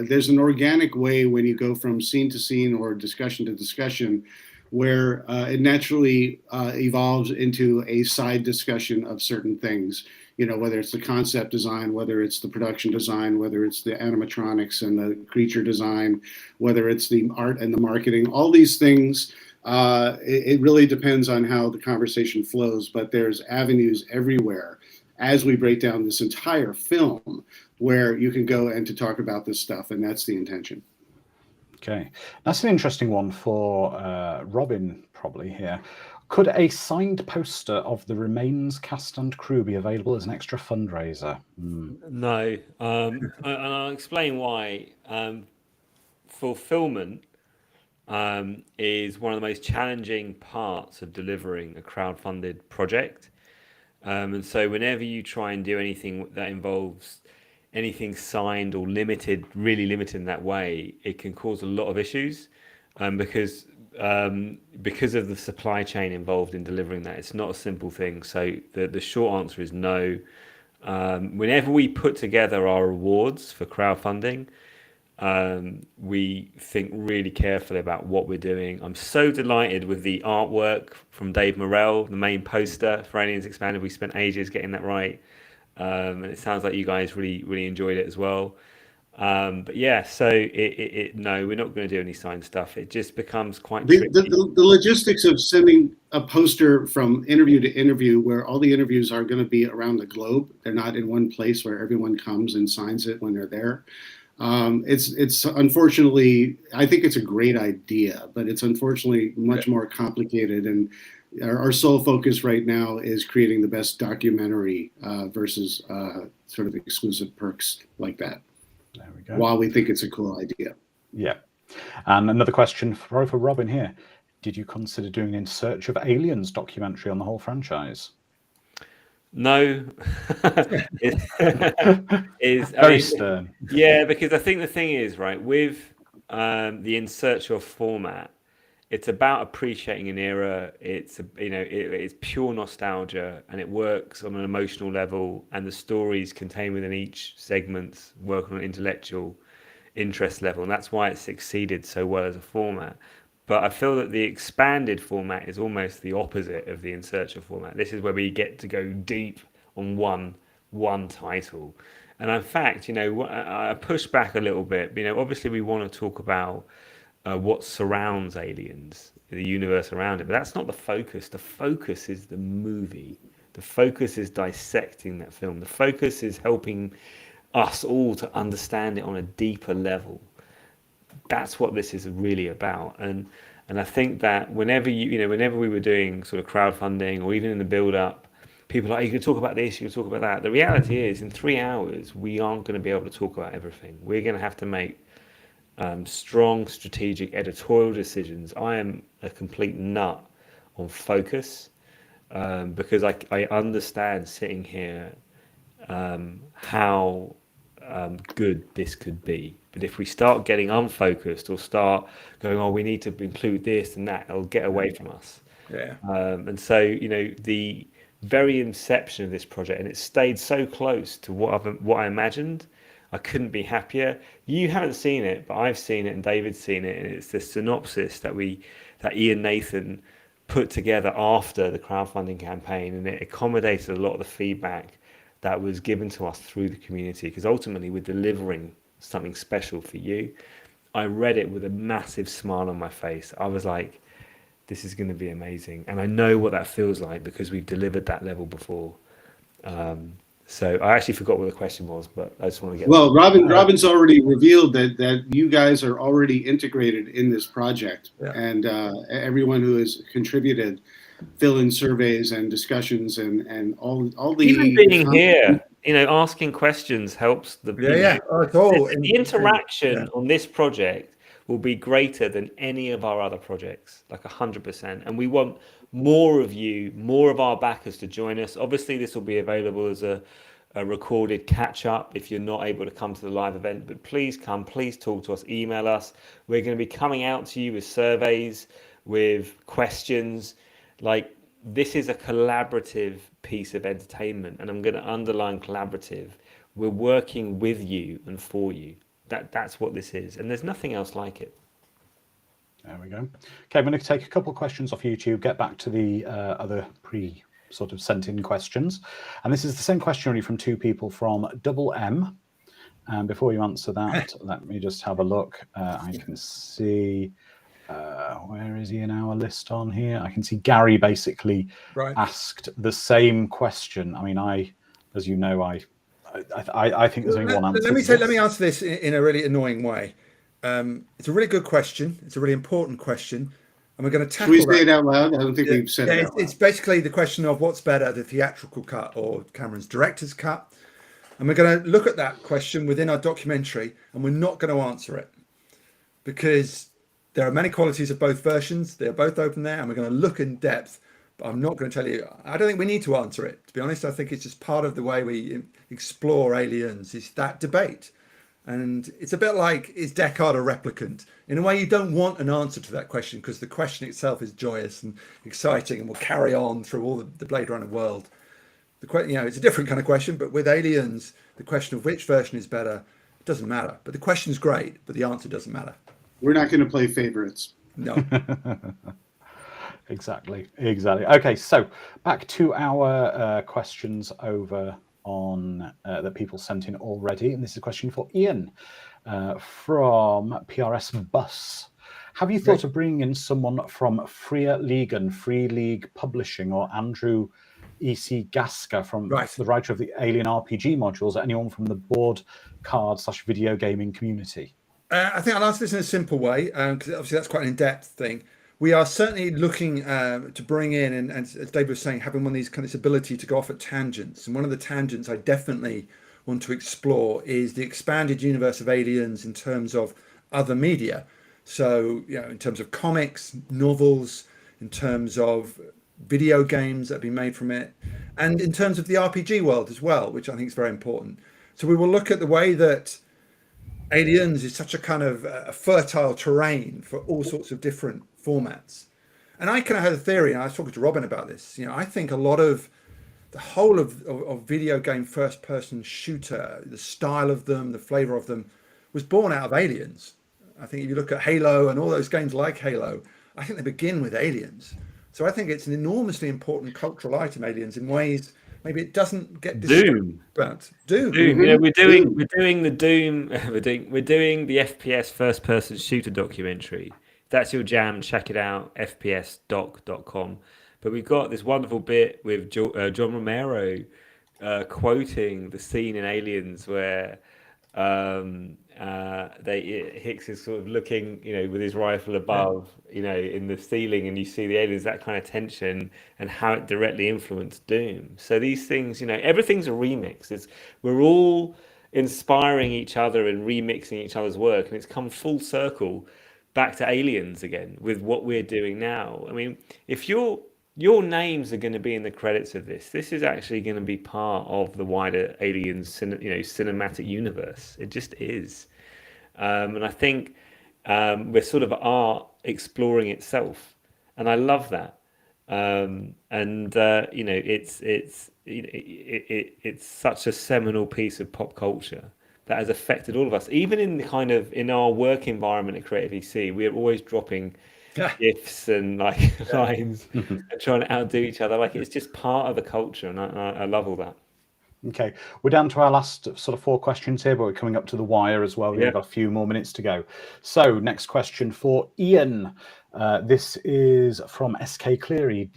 there's an organic way when you go from scene to scene or discussion to discussion where it naturally evolves into a side discussion of certain things. Whether it's the concept design, whether it's the production design, whether it's the animatronics and the creature design, whether it's the art and the marketing, all these things, it really depends on how the conversation flows, but there's avenues everywhere. as we break down this entire film, where you can go and to talk about this stuff, and that's the intention. Okay, that's an interesting one for Robin, probably here. Could a signed poster of the Remains cast and crew be available as an extra fundraiser? No, and I'll explain why. Fulfillment is one of the most challenging parts of delivering a crowdfunded project. And so whenever you try and do anything that involves anything signed or limited, really limited in that way, it can cause a lot of issues because of the supply chain involved in delivering that. It's not a simple thing. So the short answer is no. Whenever we put together our awards for crowdfunding, we think really carefully about what we're doing. I'm so delighted with the artwork from Dave Morrell, the main poster for Aliens Expanded. We spent ages getting that right, and it sounds like you guys really enjoyed it as well. But yeah, so no, we're not going to do any signed stuff. It just becomes quite tricky. The logistics of sending a poster from interview to interview, where all the interviews are going to be around the globe. They're not in one place where everyone comes and signs it when they're there. It's unfortunately, I think it's a great idea, but it's unfortunately much more complicated. And our sole focus right now is creating the best documentary versus sort of exclusive perks like that. There we go. While we think it's a cool idea. Yeah. And another question for Robin here. Did you consider doing an In Search of Aliens documentary on the whole franchise? No. Very stern. Yeah, because I think the thing is, right, with the In Search of format, it's about appreciating an era. It's it's pure nostalgia, and it works on an emotional level, and the stories contained within each segment work on an intellectual interest level, and that's why it succeeded so well as a format. But I feel that the expanded format is almost the opposite of the In Search of format. This is where we get to go deep on one title. And in fact, I push back a little bit. Obviously we want to talk about what surrounds Aliens, the universe around it, but that's not the focus. The focus is the movie. The focus is dissecting that film. The focus is helping us all to understand it on a deeper level. That's what this is really about. And I think that whenever we were doing sort of crowdfunding or even in the build up, people are like, you can talk about this, you can talk about that. The reality is in 3 hours, we aren't going to be able to talk about everything. We're going to have to make strong strategic editorial decisions. I am a complete nut on focus because I understand sitting here how good this could be. But if we start getting unfocused or start going, oh, we need to include this and that, it'll get away from us. Yeah. And so, the very inception of this project, and it stayed so close to what I imagined, I couldn't be happier. You haven't seen it, but I've seen it and David's seen it. And it's the synopsis that Ian Nathan put together after the crowdfunding campaign. And it accommodated a lot of the feedback that was given to us through the community, because ultimately we're delivering something special for you. I read it with a massive smile on my face. I was like, this is going to be amazing. And I know what that feels like because we've delivered that level before. So I actually forgot what the question was, but I just want to get... Well, Robin's already revealed that you guys are already integrated in this project. Yeah. And everyone who has contributed fill-in surveys and discussions and all the... Even being here, asking questions helps the... The interaction on this project will be greater than any of our other projects, like 100%. And we want more of you, more of our backers to join us. Obviously, this will be available as a recorded catch-up if you're not able to come to the live event. But please come, please talk to us, email us. We're going to be coming out to you with surveys, with questions. Like, this is a collaborative piece of entertainment, and I'm going to underline collaborative. We're working with you and for you. That's what this is, and there's nothing else like it. There we go. Okay, I'm going to take a couple of questions off YouTube, get back to the other sort of sent in questions. And this is the same question only from 2 people from Double M. And before you answer that, let me just have a look. I can see, where is he in our list on here? I can see Gary basically asked the same question. I mean, I as you know, I think there's only one answer. Let me answer this in a really annoying way. It's a really good question. It's a really important question, and we're going to tackle. Should we say it out loud? I don't think we've said it out loud. It's basically the question of what's better, the theatrical cut or Cameron's director's cut, and we're going to look at that question within our documentary, and we're not going to answer it because there are many qualities of both versions. They're both open there, and we're going to look in depth. But I'm not going to tell you. I don't think we need to answer it. To be honest, I think it's just part of the way we explore aliens. Is that debate. And it's a bit like, is Deckard a replicant? In a way, you don't want an answer to that question because the question itself is joyous and exciting and will carry on through all the Blade Runner world. It's a different kind of question, but with aliens, the question of which version is better, it doesn't matter. But the question is great, but the answer doesn't matter. We're not going to play favorites. No. Exactly. Okay, so back to our questions over on that people sent in already, and this is a question for Ian from PRS Bus. Have you thought of bringing in someone from Freya Legan, Free League Publishing, or Andrew E.C. Gasker from the writer of the Alien RPG modules, or anyone from the board card / video gaming community? I think I'll answer this in a simple way, because obviously that's quite an in-depth thing. We are certainly looking to bring in, and as David was saying, having one of these kind of ability to go off at tangents. And one of the tangents I definitely want to explore is the expanded universe of aliens in terms of other media. So, in terms of comics, novels, in terms of video games that have been made from it, and in terms of the RPG world as well, which I think is very important. So we will look at the way that aliens is such a kind of a fertile terrain for all sorts of different formats. And I kind of had a theory, and I was talking to Robin about this. I think a lot of the whole of video game first person shooter, the style of them, the flavor of them, was born out of aliens. I think if you look at Halo and all those games like Halo, I think they begin with aliens. So I think it's an enormously important cultural item, aliens, in ways maybe it doesn't get Doom. But Doom. Yeah, we're doing the Doom. We're doing the FPS first person shooter documentary. If that's your jam, check it out, fpsdoc.com. But we've got this wonderful bit with John Romero quoting the scene in Aliens where Hicks is sort of looking, with his rifle above, in the ceiling, and you see the aliens, that kind of tension, and how it directly influenced Doom. So these things, everything's a remix. We're all inspiring each other and remixing each other's work, and it's come full circle back to Aliens again with what we're doing now. I mean, if your names are going to be in the credits of this is actually going to be part of the wider Aliens, cinematic universe. It just is. And I think we're sort of art exploring itself, and I love that. It's such a seminal piece of pop culture that has affected all of us. Even in our work environment at Creative EC, we're always dropping gifs and lines and trying to outdo each other. It's just part of the culture, and I love all that. Okay, we're down to our last sort of 4 questions here, but we're coming up to the wire as well. We've got a few more minutes to go. So next question for Ian. This is from SK Cleary.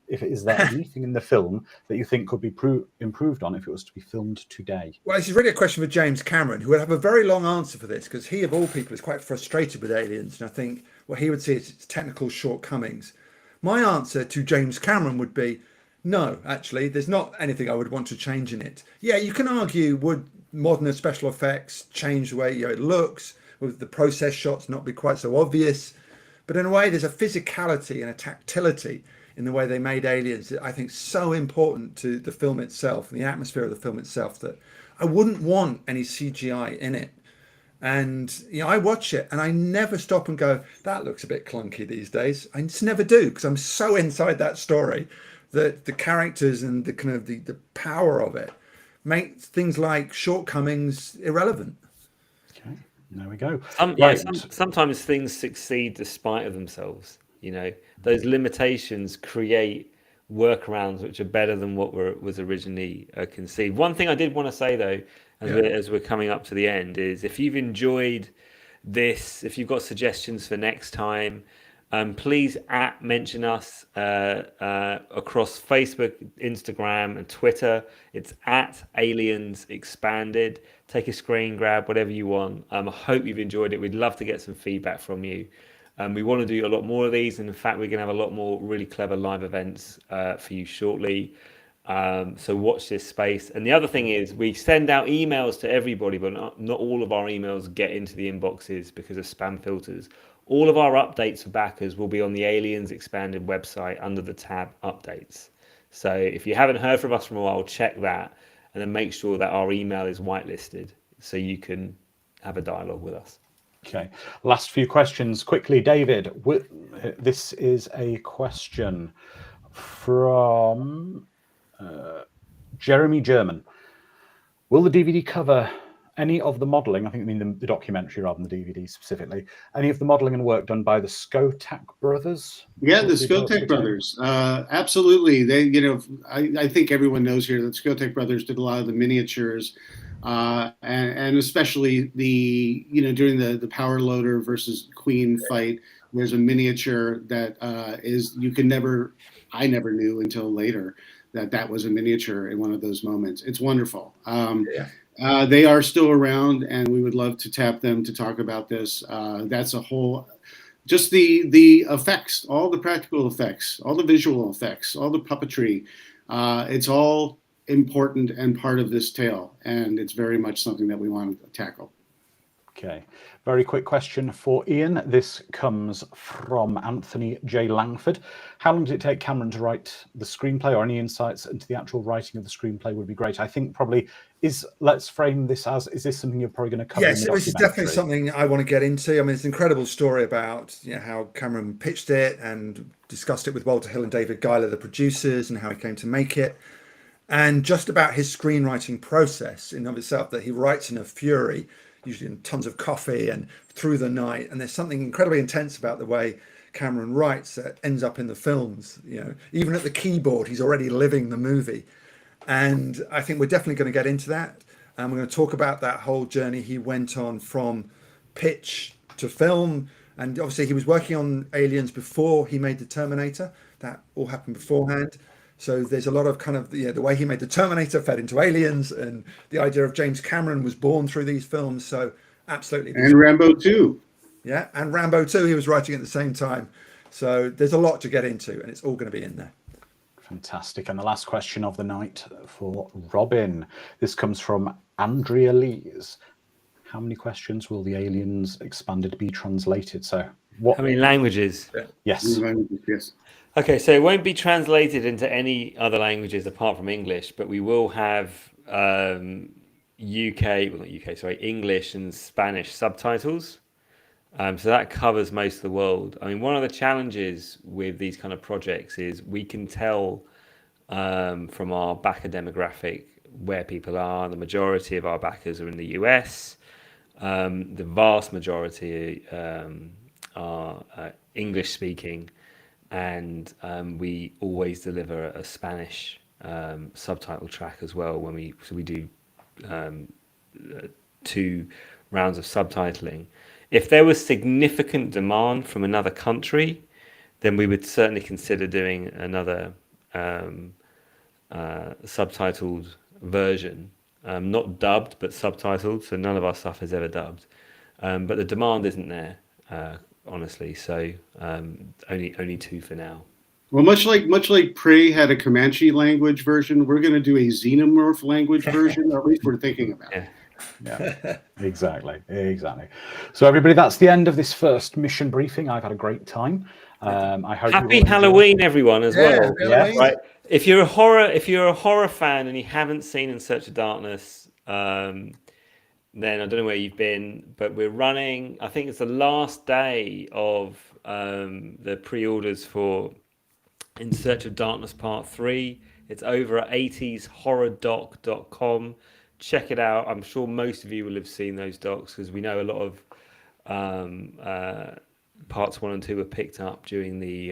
Is there anything in the film that you think could be improved on if it was to be filmed today? Well, this is really a question for James Cameron, who would have a very long answer for this, because he, of all people, is quite frustrated with Aliens, and I think what he would see is its technical shortcomings. My answer to James Cameron would be, no, actually, there's not anything I would want to change in it. Yeah, you can argue, would modern special effects change the way it looks, with the process shots not be quite so obvious? But in a way, there's a physicality and a tactility in the way they made Aliens that I think is so important to the film itself and the atmosphere of the film itself that I wouldn't want any CGI in it. And I watch it and I never stop and go, that looks a bit clunky these days. I just never do, because I'm so inside that story that the characters and the kind of the power of it make things like shortcomings irrelevant. Okay, there we go. Sometimes things succeed despite of themselves. Those limitations create workarounds which are better than what was originally conceived. One thing I did want to say though, as we're coming up to the end, is if you've enjoyed this, if you've got suggestions for next time, Please mention us across Facebook, Instagram, and Twitter. It's at Aliens Expanded. Take a screen grab, whatever you want. I hope you've enjoyed it. We'd love to get some feedback from you. We want to do a lot more of these, and in fact, we're going to have a lot more really clever live events for you shortly. So watch this space. And the other thing is, we send out emails to everybody, but not all of our emails get into the inboxes because of spam filters. All of our updates for backers will be on the Aliens Expanded website under the tab Updates. So if you haven't heard from us for a while, check that, and then make sure that our email is whitelisted so you can have a dialogue with us. Okay, last few questions quickly. David, this is a question from Jeremy German. Will the DVD cover any of the modelling, I think I mean the documentary rather than the DVD specifically, any of the modelling and work done by the Skotak brothers? Yeah, the Skotak brothers. Absolutely. They, I think everyone knows here that Skotak brothers did a lot of the miniatures, and especially the, during the Power Loader versus Queen fight, there's a miniature that I never knew until later that was a miniature in one of those moments. It's wonderful. They are still around, and we would love to tap them to talk about this. That's a whole, just the effects, all the practical effects, all the visual effects, all the puppetry. It's all important and part of this tale, and it's very much something that we want to tackle. Okay, very quick question for Ian. This comes from Anthony J. Langford. How long did it take Cameron to write the screenplay, or any insights into the actual writing of the screenplay would be great. I think probably let's frame this as, is this something you're probably going to cover? Yes, this is definitely something I want to get into. I mean, it's an incredible story about how Cameron pitched it and discussed it with Walter Hill and David Giler, the producers, and how he came to make it. And just about his screenwriting process in of itself, that he writes in a fury, usually in tons of coffee and through the night. And there's something incredibly intense about the way Cameron writes that ends up in the films. Even at the keyboard, he's already living the movie. And I think we're definitely going to get into that. And we're going to talk about that whole journey he went on from pitch to film. And obviously he was working on Aliens before he made the Terminator. That all happened beforehand. So there's a lot of kind of the way he made the Terminator fed into Aliens, and the idea of James Cameron was born through these films. So absolutely. And Rambo 2. Yeah, and Rambo 2 he was writing at the same time. So there's a lot to get into, and it's all going to be in there. Fantastic. And the last question of the night for Robin. This comes from Andrea Lees. How many questions will the Aliens Expanded be translated? So how many languages? Yes. Yes. Okay, so it won't be translated into any other languages apart from English, but we will have English and Spanish subtitles. So that covers most of the world. I mean, one of the challenges with these kind of projects is we can tell from our backer demographic where people are. The majority of our backers are in the US. The vast majority are English speaking. And we always deliver a Spanish subtitle track as well when we do 2 rounds of subtitling. If there was significant demand from another country, then we would certainly consider doing another subtitled version, not dubbed but subtitled. So none of our stuff is ever dubbed, but the demand isn't there. Honestly, so only 2 for now. Well, much like Prey had a Comanche language version, we're going to do a Xenomorph language version. Or at least we're thinking about it. Yeah, exactly. So everybody, that's the end of this first mission briefing. I've had a great time. I hope Happy Halloween, everyone, as well. Yeah. Right. If you're a horror fan and you haven't seen In Search of Darkness, then I don't know where you've been, but we're running, I think it's the last day of the pre-orders for In Search of Darkness Part 3. It's over at 80shorrordoc.com. Check it out. I'm sure most of you will have seen those docs, because we know a lot of parts 1 and 2 were picked up during the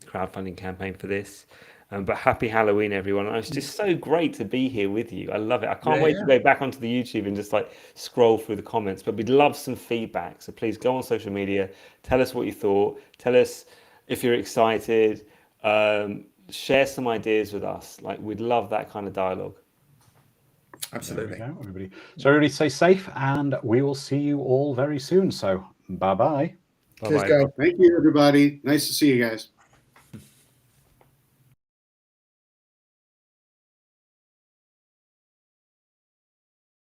crowdfunding campaign for this. But happy Halloween, everyone. And it's just so great to be here with you. I love it. I can't Yeah, wait yeah. to go back onto the YouTube and just like scroll through the comments. But we'd love some feedback. So please go on social media, tell us what you thought, tell us if you're excited, share some ideas with us. Like, we'd love that kind of dialogue. Absolutely. There we go, everybody. So everybody stay safe, and we will see you all very soon. So bye-bye. Cheers, Bye-bye. guys. Thank you, everybody. Nice to see you guys.